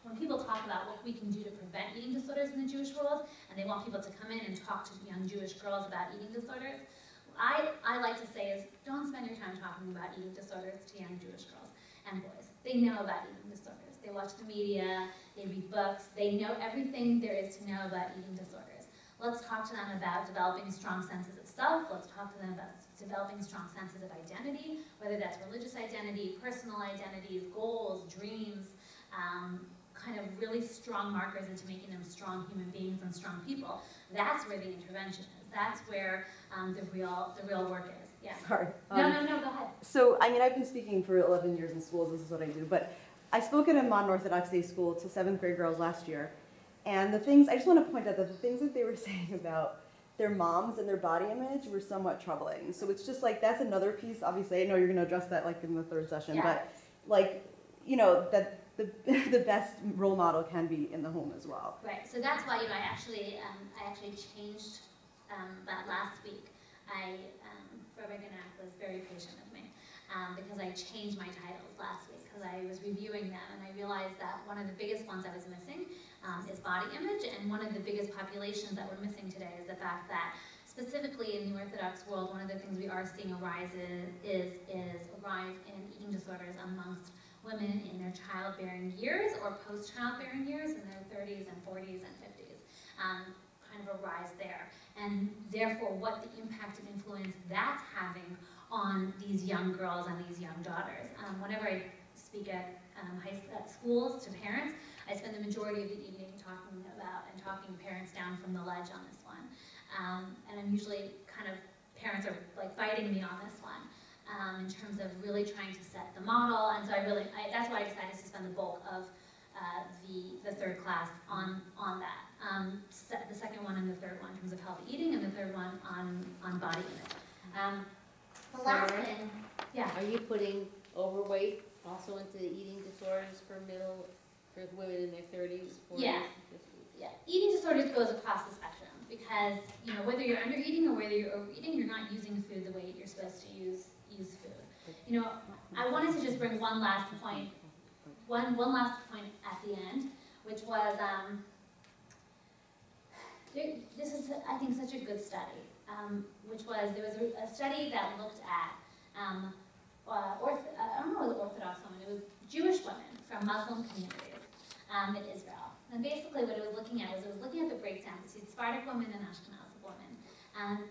when people talk about what we can do to prevent eating disorders in the Jewish world, and they want people to come in and talk to young Jewish girls about eating disorders, I like to say is, don't spend your time talking about eating disorders to young Jewish girls and boys. They know about eating disorders. They watch the media, they read books, they know everything there is to know about eating disorders. Let's talk to them about developing strong senses of self. Let's talk to them about developing strong senses of identity, whether that's religious identity, personal identities, goals, dreams, kind of really strong markers into making them strong human beings and strong people. That's where the intervention is. That's where the real work is. Yeah. Sorry. No, go ahead. So, I mean, I've been speaking for 11 years in schools, this is what I do, but I spoke at a modern Orthodox day school to 7th grade girls last year, and the things, I just want to point out that the things that they were saying about their moms and their body image were somewhat troubling. So it's just like, that's another piece, obviously, I know you're going to address that like in the third session, Yeah. but like, you know, that the best role model can be in the home as well. Right. So that's why I actually changed that last week. Rabbi Ganak was very patient with me because I changed my titles last week because I was reviewing them and I realized that one of the biggest ones I was missing is body image, and one of the biggest populations that we're missing today is the fact that specifically in the Orthodox world, one of the things we are seeing a rise is a rise in eating disorders amongst women in their childbearing years or post-childbearing years in their 30s and 40s and 50s. Kind of a rise there. And therefore what the impact and influence that's having on these young girls and these young daughters. Whenever I speak at schools to parents, I spend the majority of the evening talking parents down from the ledge on this one. And I'm usually parents are like fighting me on this one. In terms of really trying to set the model, and so that's why I decided to spend the bulk of the third class on that. The second one and the third one in terms of healthy eating, and the third one on body image. The last thing, yeah. Are you putting overweight also into the eating disorders for women in their 30s, 40s? Yeah. Yeah, eating disorders goes across the spectrum because whether you're under eating or whether you're overeating, you're not using food the way you're supposed to use food. I wanted to just bring one last point at the end, which was this is I think such a good study, which was there was a study that looked at I don't know if it was Orthodox women, it was Jewish women from Muslim communities in Israel. And basically what it was looking at the breakdown between Sephardic women and Ashkenazi women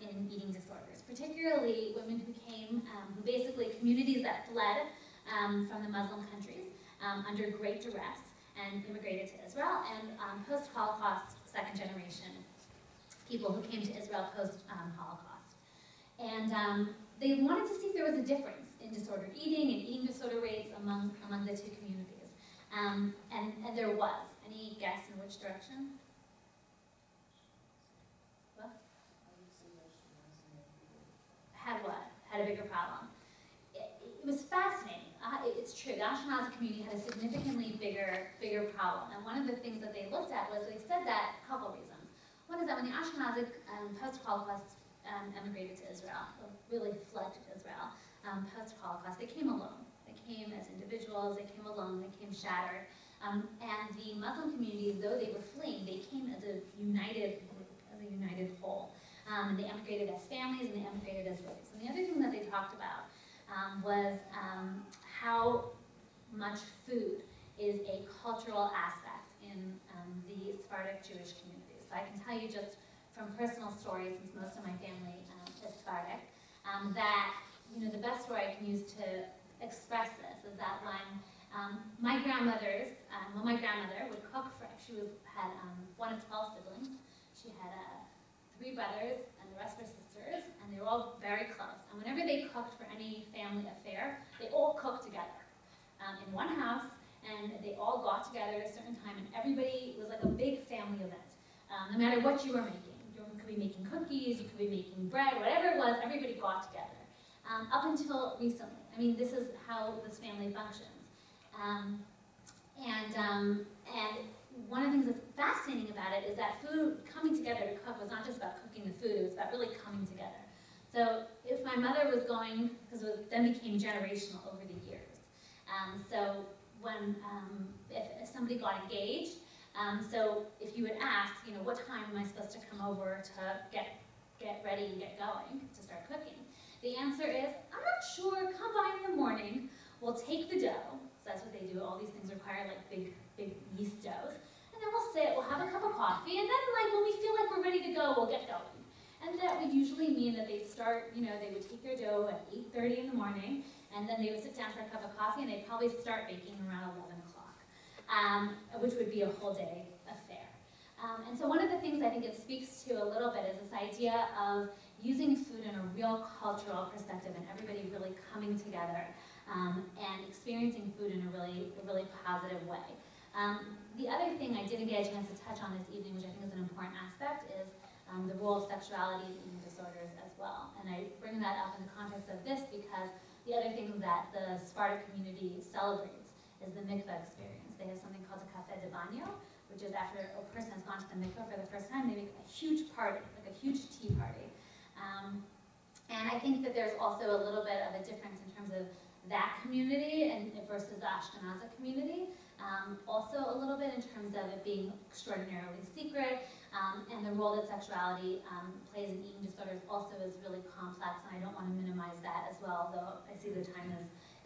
in eating disorders, particularly women who came, basically communities that fled from the Muslim countries under great duress and immigrated to Israel, and post-Holocaust second generation people who came to Israel post-Holocaust. And they wanted to see if there was a difference in disordered eating and eating disorder rates among the two communities. And there was. Any guess in which direction? What? Had what? Had a bigger problem. It was fascinating. It's true. The Ashkenazi community had a significantly bigger problem. And one of the things that they looked at was they said that a couple reasons. One is that when the Ashkenazi post-Holocaust emigrated to Israel, or really fled to Israel post-Holocaust, they came alone. They came as individuals. They came alone. They came shattered. And the Muslim communities, though they were fleeing, they came as a united group, as a united whole. And they emigrated as families, and they emigrated as groups. And the other thing that they talked about was how much food is a cultural aspect in the Sephardic Jewish communities. So I can tell you just from personal stories, since most of my family is Sephardic, that the best story I can use to express this is that when my grandmother would cook she had one of 12 siblings. She had 3 brothers, and the rest were sisters, and they were all very close. And whenever they cooked for any family affair, they all cooked together in one house, and they all got together at a certain time, and everybody was like a big family event. No matter what you were making. You could be making cookies, you could be making bread, whatever it was, everybody got together. Up until recently. I mean, this is how this family functions. And one of the things that's fascinating about it is that food coming together to cook was not just about cooking the food, it was about really coming together. So if my mother was going, because it then became generational over the years. So if somebody got engaged. So if you would ask, what time am I supposed to come over to get ready and get going to start cooking? The answer is, I'm not sure, come by in the morning, we'll take the dough, so that's what they do, all these things require like big yeast doughs, and then we'll sit, we'll have a cup of coffee, and then like when we feel like we're ready to go, we'll get going. And that would usually mean that they'd start, they would take their dough at 8:30 in the morning, and then they would sit down for a cup of coffee, and they'd probably start baking around 11 o'clock, which would be a whole day affair. And so one of the things I think it speaks to a little bit is this idea of using food in a real cultural perspective and everybody really coming together and experiencing food in a really positive way. The other thing I didn't get a chance to touch on this evening, which I think is an important aspect, is the role of sexuality in eating disorders as well. And I bring that up in the context of this because the other thing that the Sephardic community celebrates is the mikveh experience. They have something called a café de baño, which is after a person has gone to the mikveh for the first time, they make a huge party, like a huge tea party. And I think that there's also a little bit of a difference in terms of that community and versus the Ashkenazi community. Also a little bit in terms of it being extraordinarily secret, and the role that sexuality plays in eating disorders also is really complex, and I don't want to minimize that as well, though I see the time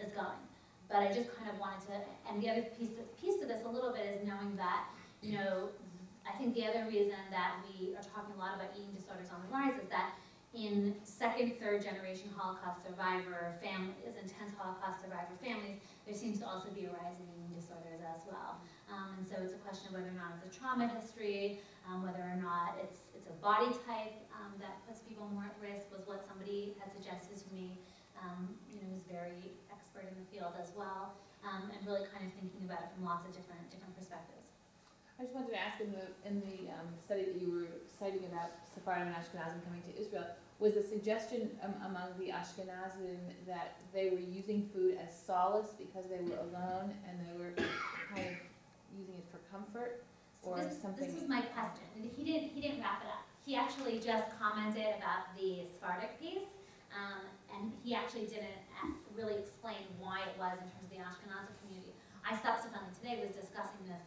is going. But I just kind of wanted to, and the other piece to this a little bit is knowing that, I think the other reason that we are talking a lot about eating disorders on the rise is that in second, third generation Holocaust survivor families, intense Holocaust survivor families, there seems to also be a rise in eating disorders as well. And so it's a question of whether or not it's a trauma history, whether or not it's a body type that puts people more at risk, was what somebody had suggested to me, who's very expert in the field as well, and really kind of thinking about it from lots of different perspectives. I just wanted to ask, in the study that you were citing about Sephardim and Ashkenazim coming to Israel, was the suggestion among the Ashkenazim that they were using food as solace because they were alone and they were kind of using it for comfort, or something? This was my question. He didn't wrap it up. He actually just commented about the Sephardic piece, and he actually didn't really explain why it was in terms of the Ashkenazi community. I subsequently today was discussing this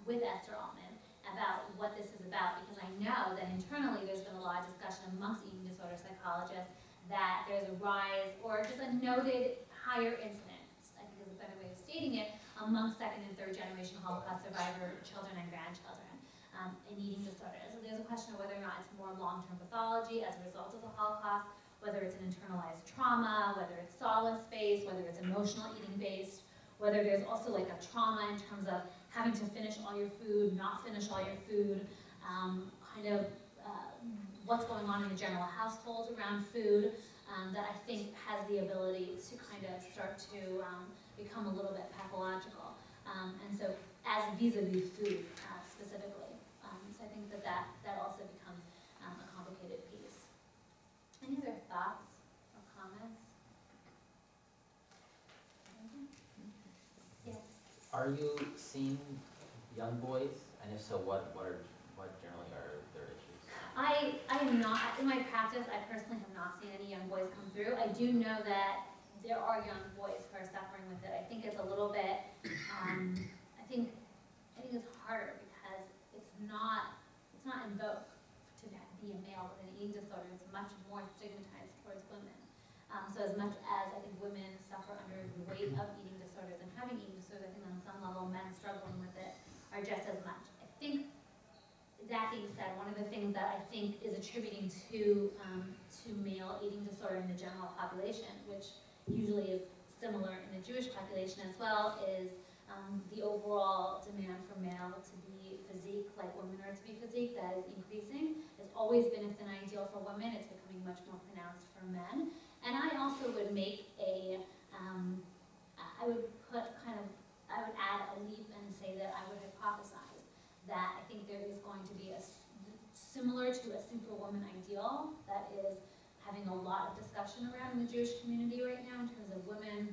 with Esther Altman about what this is about, because I know that internally there's been a lot of discussion amongst eating disorder psychologists that there's a rise or just a noted higher incidence, I think is a better way of stating it, among second and third generation Holocaust survivor children and grandchildren in eating disorders. So there's a question of whether or not it's more long-term pathology as a result of the Holocaust, whether it's an internalized trauma, whether it's solace-based, whether it's emotional eating-based, whether there's also like a trauma in terms of having to finish all your food, not finish all your food, what's going on in the general household around food, that I think has the ability to kind of start to become a little bit pathological. And so as vis-a-vis food specifically. So I think that also becomes a complicated piece. Any other thoughts or comments? Yes. Are you seeing young boys? And if so, what generally are their issues? I am not, in my practice, I personally have not seen any young boys come through. I do know that there are young boys who are suffering with it. I think it's a little bit, I think it's harder because it's not in vogue to be a male with an eating disorder. It's much more stigmatized towards women. So as much as I think women suffer under the weight of eating disorders and having eating disorders, I think on some level men struggling with it are just as much. I think, that being said, one of the things that I think is attributing to male eating disorder in the general population, which usually is similar in the Jewish population as well, is the overall demand for male to be physique like women are to be physique. That is increasing. It's always been a thin ideal for women. It's becoming much more pronounced for men. And I also would make I would add a leap and say that I would hypothesize that I think there is going to be similar to a superwoman ideal that is having a lot of discussion around in the Jewish community right now in terms of women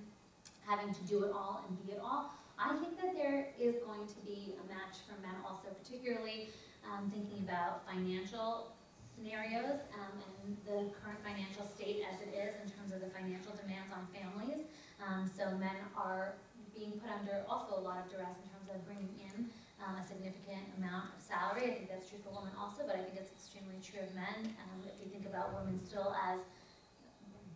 having to do it all and be it all. I think that there is going to be a match for men also, particularly thinking about financial scenarios and the current financial state as it is in terms of the financial demands on families. So men are being put under also a lot of duress in terms of bringing in a significant amount of salary. I think that's true for women also, but I think it's extremely true of men. If you think about women still as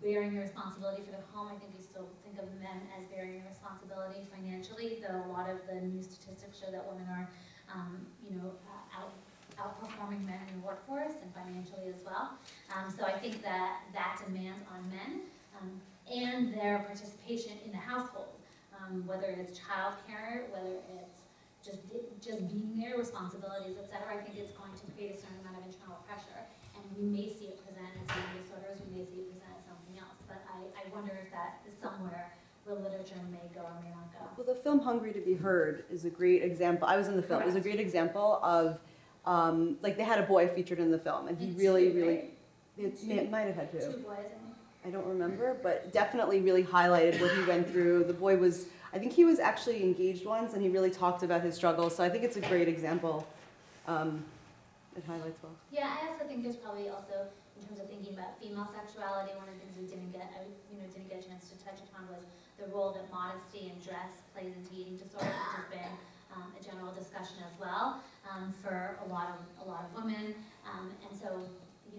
bearing the responsibility for the home, I think we still think of men as bearing the responsibility financially, though a lot of the new statistics show that women are, outperforming men in the workforce and financially as well. So I think that demands on men and their participation in the household, whether it's childcare, whether it's just being there, responsibilities, etc. I think it's going to create a certain amount of internal pressure, and we may see it present as eating disorders, we may see it present as something else, but I wonder if that is somewhere the literature may go or may not go. Well, the film Hungry to be Heard is a great example. I was in the film. It was a great example of, they had a boy featured in the film, and he really, it might have had two. Two boys, I think. I don't remember, but definitely really highlighted what he went through. The boy was, I think he was actually engaged once, and he really talked about his struggles. So I think it's a great example. It highlights well. Yeah, I also think there's probably also, in terms of thinking about female sexuality, one of the things we didn't get a chance to touch upon was the role that modesty and dress plays into eating disorders, which has been a general discussion as well for a lot of women, and so.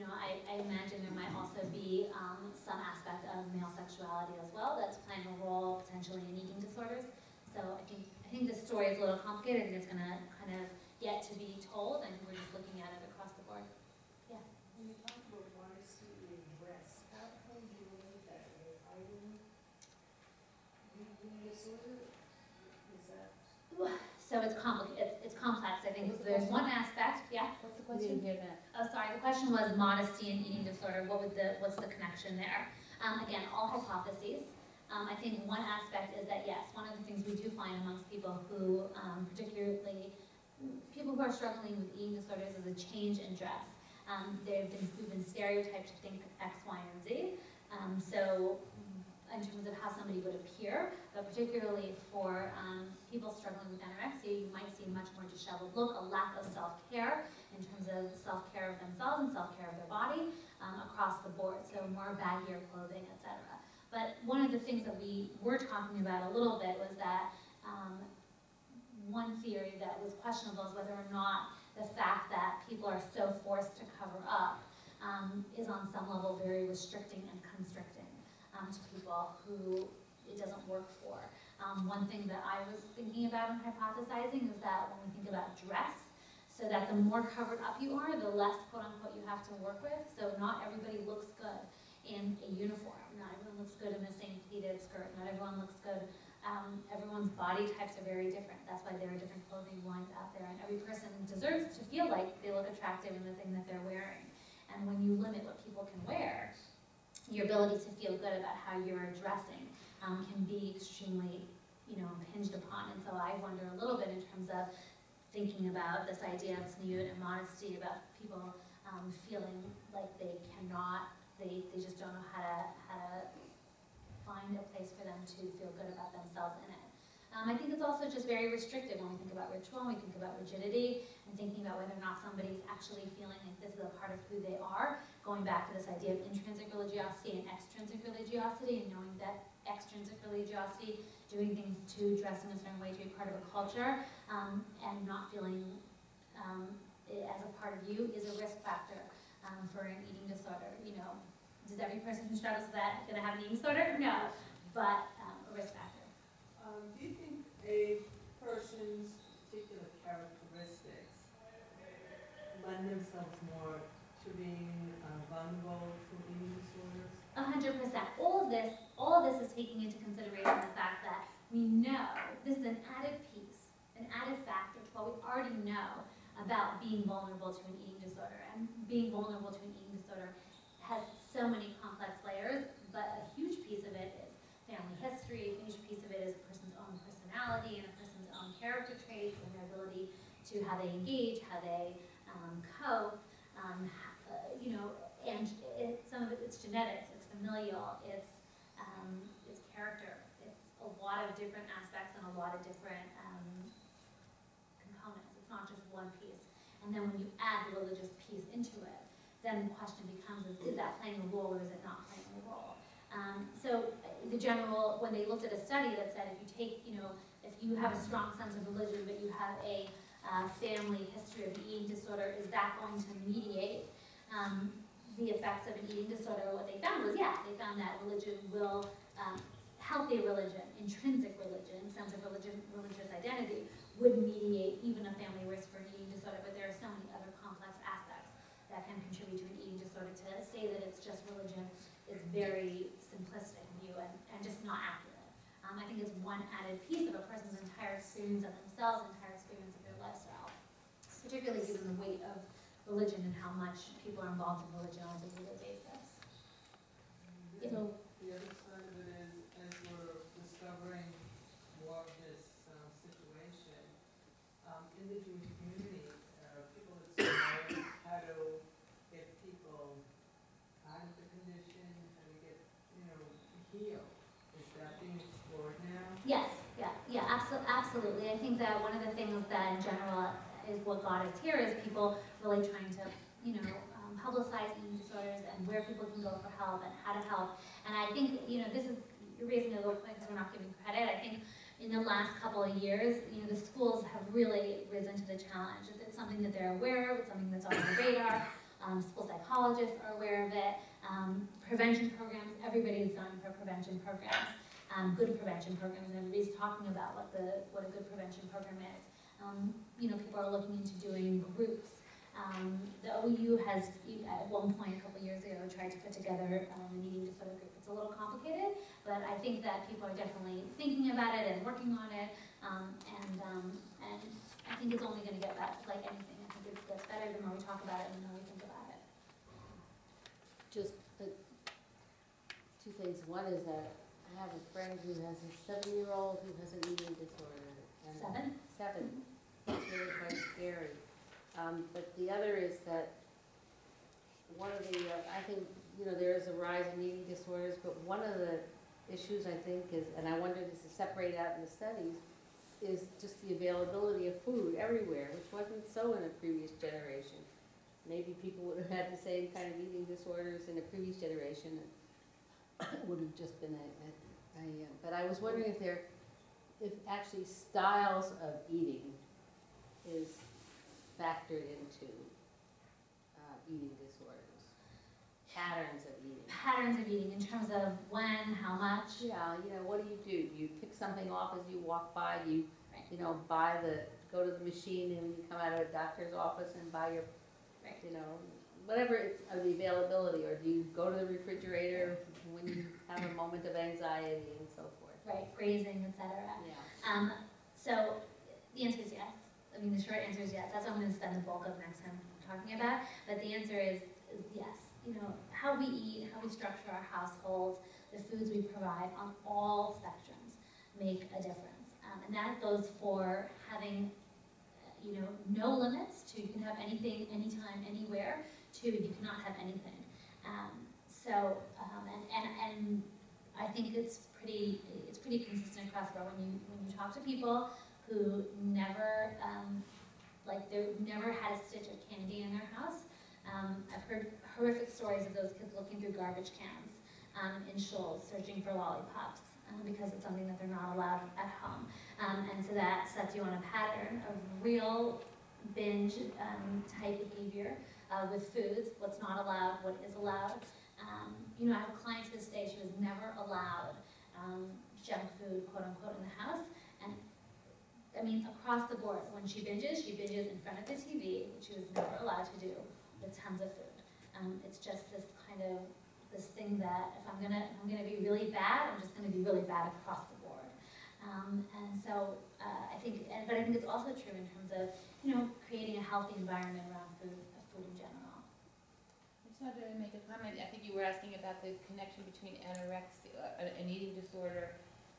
I imagine there might also be some aspect of male sexuality as well that's playing a role potentially in eating disorders. So I think the story is a little complicated. I think it's going to kind of yet to be told, and we're just looking at it across the board. Yeah. When you talk about modesty and dress, how do you relate that? Are you eating disorder? Is that? So it's complicated. It's complex. I think there's one aspect. Yeah. What's the question? Didn't hear that. Oh, sorry. The question was modesty and eating disorder. What's the connection there? Again, all hypotheses. I think one aspect is that yes, one of the things we do find amongst people who, particularly people who are struggling with eating disorders, is a change in dress. We've been stereotyped to think X, Y, and Z. So in terms of how somebody would appear, but particularly for people struggling with anorexia, you might see a much more disheveled look, a lack of self-care in terms of self-care of themselves and self-care of their body across the board, so more baggier clothing, etc. But one of the things that we were talking about a little bit was that one theory that was questionable is whether or not the fact that people are so forced to cover up is on some level very restricting and constricting to people who it doesn't work for. One thing that I was thinking about and hypothesizing is that when we think about dress, so that the more covered up you are, the less quote unquote you have to work with. So not everybody looks good in a uniform. Not everyone looks good in the same pleated skirt. Not everyone looks good. Everyone's body types are very different. That's why there are different clothing lines out there. And every person deserves to feel like they look attractive in the thing that they're wearing. And when you limit what people can wear, your ability to feel good about how you're dressing can be extremely, impinged upon. And so I wonder a little bit in terms of thinking about this idea of snoot and modesty, about people feeling like they just don't know how to find a place for them to feel good about themselves in it. I think it's also just very restrictive when we think about ritual, when we think about rigidity, and thinking about whether or not somebody's actually feeling like this is a part of who they are, going back to this idea of intrinsic religiosity and extrinsic religiosity, and knowing that extrinsic religiosity, doing things to dress in a certain way to be part of a culture, and not feeling it as a part of you is a risk factor for an eating disorder. Is every person who struggles with that going to have an eating disorder? No, but a risk factor. Do you think a person's particular characteristics lend themselves more to being vulnerable to eating disorders? 100%. All of this is taking into consideration the fact that we know this is an added piece, an added factor to what we already know about being vulnerable to an eating disorder. And being vulnerable to an eating disorder has so many complex layers, but a huge piece of it is family history, a huge piece of it is a person's own personality and a person's own character traits and their ability to how they engage, how they cope, and some of it's genetics, it's familial, it's character, it's a lot of different aspects and a lot of different components. It's not just one piece. And then when you add the religious piece into it, then the question becomes is that playing a role or is it not playing a role? So the general, when they looked at a study that said if you take, if you have a strong sense of religion, but you have a family history of an eating disorder, is that going to mediate the effects of an eating disorder? What they found was, yeah, they found that religion will, healthy religion, intrinsic religion, sense of religion, religious identity, would mediate even a family risk for an eating disorder, but there are so many other complex aspects that can contribute to an eating disorder. To say that it's just religion is very simplistic view and just not accurate. I think it's one added piece of a person's entire experience of themselves, entire experience of their lifestyle, particularly given the weight of religion and how much people are involved in religion on a daily basis. So, The other side of it is, as we're discovering more of this situation, in the Jewish community, people explore how to get people out of the condition, how to get, healed. Is that being explored now? yes, absolutely. I think that one of the things that in general is what got us here is people really trying to, publicize eating disorders and where people can go for help and how to help. And I think, this is, you're raising a little point because we're not giving credit. I think in the last couple of years, the schools have really risen to the challenge. It's something that they're aware of, it's something that's on their radar. School psychologists are aware of it. Prevention programs, everybody is dying for prevention programs. Good prevention programs, and everybody's talking about what a good prevention program is. People are looking into doing groups. The OU has, at one point, a couple of years ago, tried to put together an eating disorder group. It's a little complicated, but I think that people are definitely thinking about it and working on it, and I think it's only going to get better, like anything. I think it gets better the more we talk about it and the more we think about it. Just two things. One is that I have a friend who has a 7-year-old who has an eating disorder. And 7. It's really quite scary. But the other is that one of the, I think, there is a rise in eating disorders, but one of the issues I think is, and I wonder this is separated out in the studies, is just the availability of food everywhere, which wasn't so in a previous generation. Maybe people would have had the same kind of eating disorders in a previous generation. It would have just been but I was wondering if actually styles of eating is factored into eating disorders, patterns of eating. Patterns of eating in terms of when, how much. Yeah, what do? You pick something off as you walk by, you, Right. go to the machine and you come out of a doctor's office and buy your, Right. whatever it's the availability, or do you go to the refrigerator when you have a moment of anxiety and so forth? Right, grazing, etc. Yeah. So the answer is yes. I mean, the short answer is yes. That's what I'm going to spend the bulk of next time talking about. But the answer is yes. How we eat, how we structure our households, the foods we provide on all spectrums make a difference. And that goes for having, no limits to you can have anything, anytime, anywhere, to you cannot have anything. And I think it's pretty consistent across the board when you talk to people who never they never had a stitch of candy in their house. I've heard horrific stories of those kids looking through garbage cans in shoals searching for lollipops because it's something that they're not allowed at home. And so that sets you on a pattern of real binge type behavior with foods, what's not allowed, what is allowed. I have a client to this day, she was never allowed junk food, quote unquote, in the house. And I mean, across the board, when she binges in front of the TV, which she was never allowed to do, with tons of food. It's just this thing that if I'm gonna be really bad, I'm just gonna be really bad across the board. And so I think it's also true in terms of creating a healthy environment around food in general. I just wanted to make a comment. I think you were asking about the connection between anorexia, an eating disorder,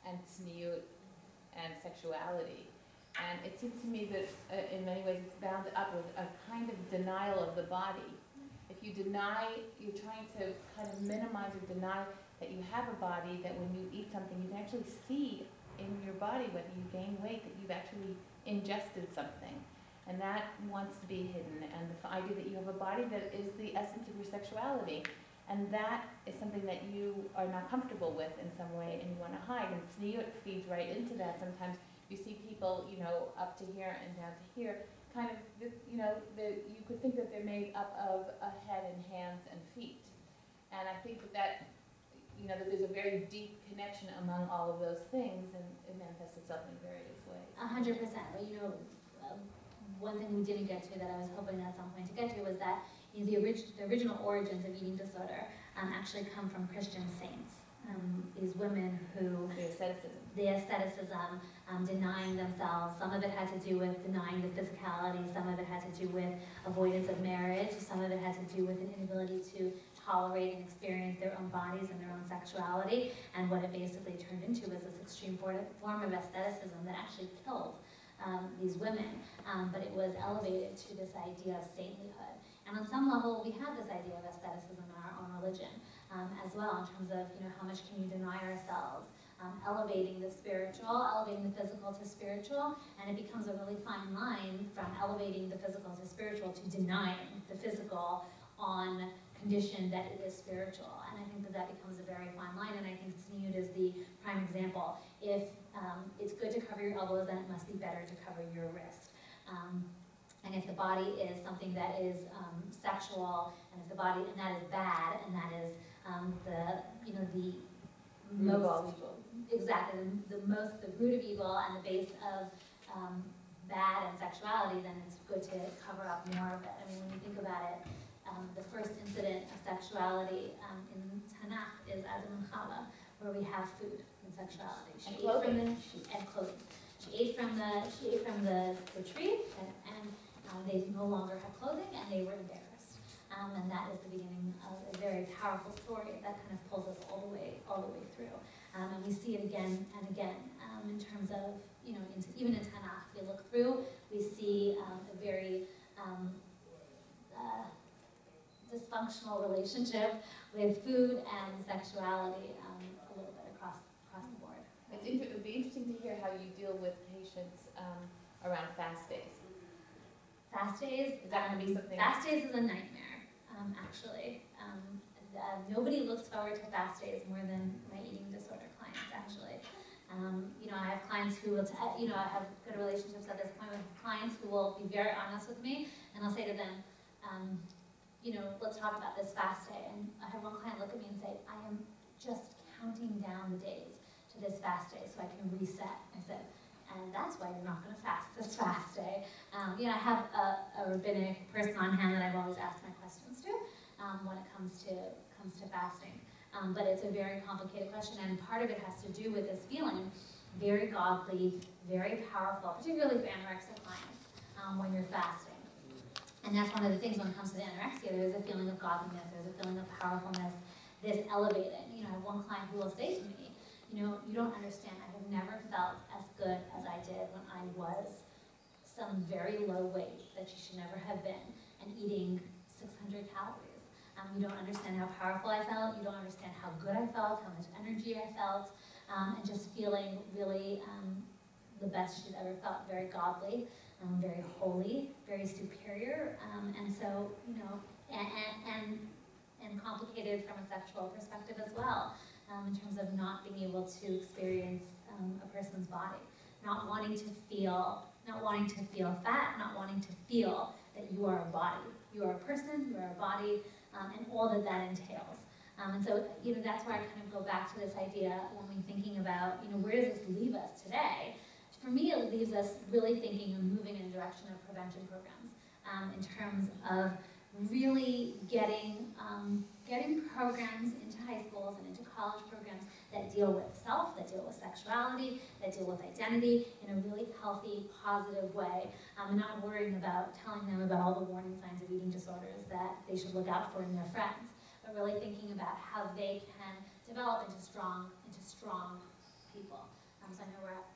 and tzniut and sexuality. And it seems to me that in many ways it's bound up with a kind of denial of the body. If you deny, you're trying to kind of minimize or deny that you have a body, that when you eat something you can actually see in your body whether you gain weight, that you've actually ingested something. And that wants to be hidden. And the idea that you have a body that is the essence of your sexuality. And that is something that you are not comfortable with in some way and you want to hide. And tzniut feeds right into that. Sometimes you see people, up to here and down to here, kind of, you could think that they're made up of a head and hands and feet. And I think that that there's a very deep connection among all of those things, and it manifests itself in various ways. 100%. But one thing we didn't get to that I was hoping at some point to get to was that the original origins of eating disorder actually come from Christian saints. These women who the asceticism, denying themselves. Some of it had to do with denying the physicality. Some of it had to do with avoidance of marriage. Some of it had to do with an inability to tolerate and experience their own bodies and their own sexuality. And what it basically turned into was this extreme form of asceticism that actually killed these women. But it was elevated to this idea of saintlyhood. And on some level, we have this idea of asceticism in our own religion as well, in terms of how much can you deny ourselves, elevating the spiritual, elevating the physical to spiritual, and it becomes a really fine line from elevating the physical to spiritual to denying the physical on condition that it is spiritual. And I think that becomes a very fine line, and I think tzniut is the prime example. If it's good to cover your elbows, then it must be better to cover your wrist. And if the body is something that is sexual, and if the body, and that is bad, and that is the most, exactly, the root of evil and the base of bad and sexuality, then it's good to cover up more of it. I mean, when you think about it, the first incident of sexuality in Tanakh is Adam and Chava, where we have food and sexuality. She ate from the and clothing. She ate from the tree, and they no longer have clothing, and they were embarrassed. And that is the beginning of a very powerful story that kind of pulls us all the way through. And we see it again and again in terms of, even in Tanakh, if we look through, we see a very dysfunctional relationship with food and sexuality a little bit across the board. It would be interesting to hear how you deal with patients around fast days. Fast days, Is that going to be something? Fast days is a nightmare, actually. Nobody looks forward to fast days more than my eating disorder clients, actually. I have clients who will, I have good relationships at this point with clients who will be very honest with me, and I'll say to them, let's talk about this fast day. And I have one client look at me and say, I am just counting down the days to this fast day so I can reset. I said, and that's why you're not going to fast this fast day. I have a rabbinic person on hand that I've always asked my questions to when it comes to fasting. But it's a very complicated question, and part of it has to do with this feeling, very godly, very powerful, particularly for anorexic clients, when you're fasting. And that's one of the things when it comes to the anorexia, there's a feeling of godliness, there's a feeling of powerfulness, this elevated. I have one client who will say to me, you don't understand, I have never felt as good as I did when I was some very low weight that you should never have been and eating 600 calories. You don't understand how powerful I felt, you don't understand how good I felt, how much energy I felt, and just feeling really the best she's ever felt, very godly, very holy, very superior, and so, and complicated from a sexual perspective as well, in terms of not being able to experience a person's body, not wanting to feel fat, not wanting to feel that you are a body, you are a person, you are a body, and all that entails. And so, that's where I kind of go back to this idea when we're thinking about, where does this leave us today? For me, it leaves us really thinking and moving in the direction of prevention programs in terms of really getting programs into high schools and into college programs that deal with self, that deal with sexuality, that deal with identity in a really healthy, positive way, and not worrying about telling them about all the warning signs of eating disorders that they should look out for in their friends, but really thinking about how they can develop into strong people. So I know we're at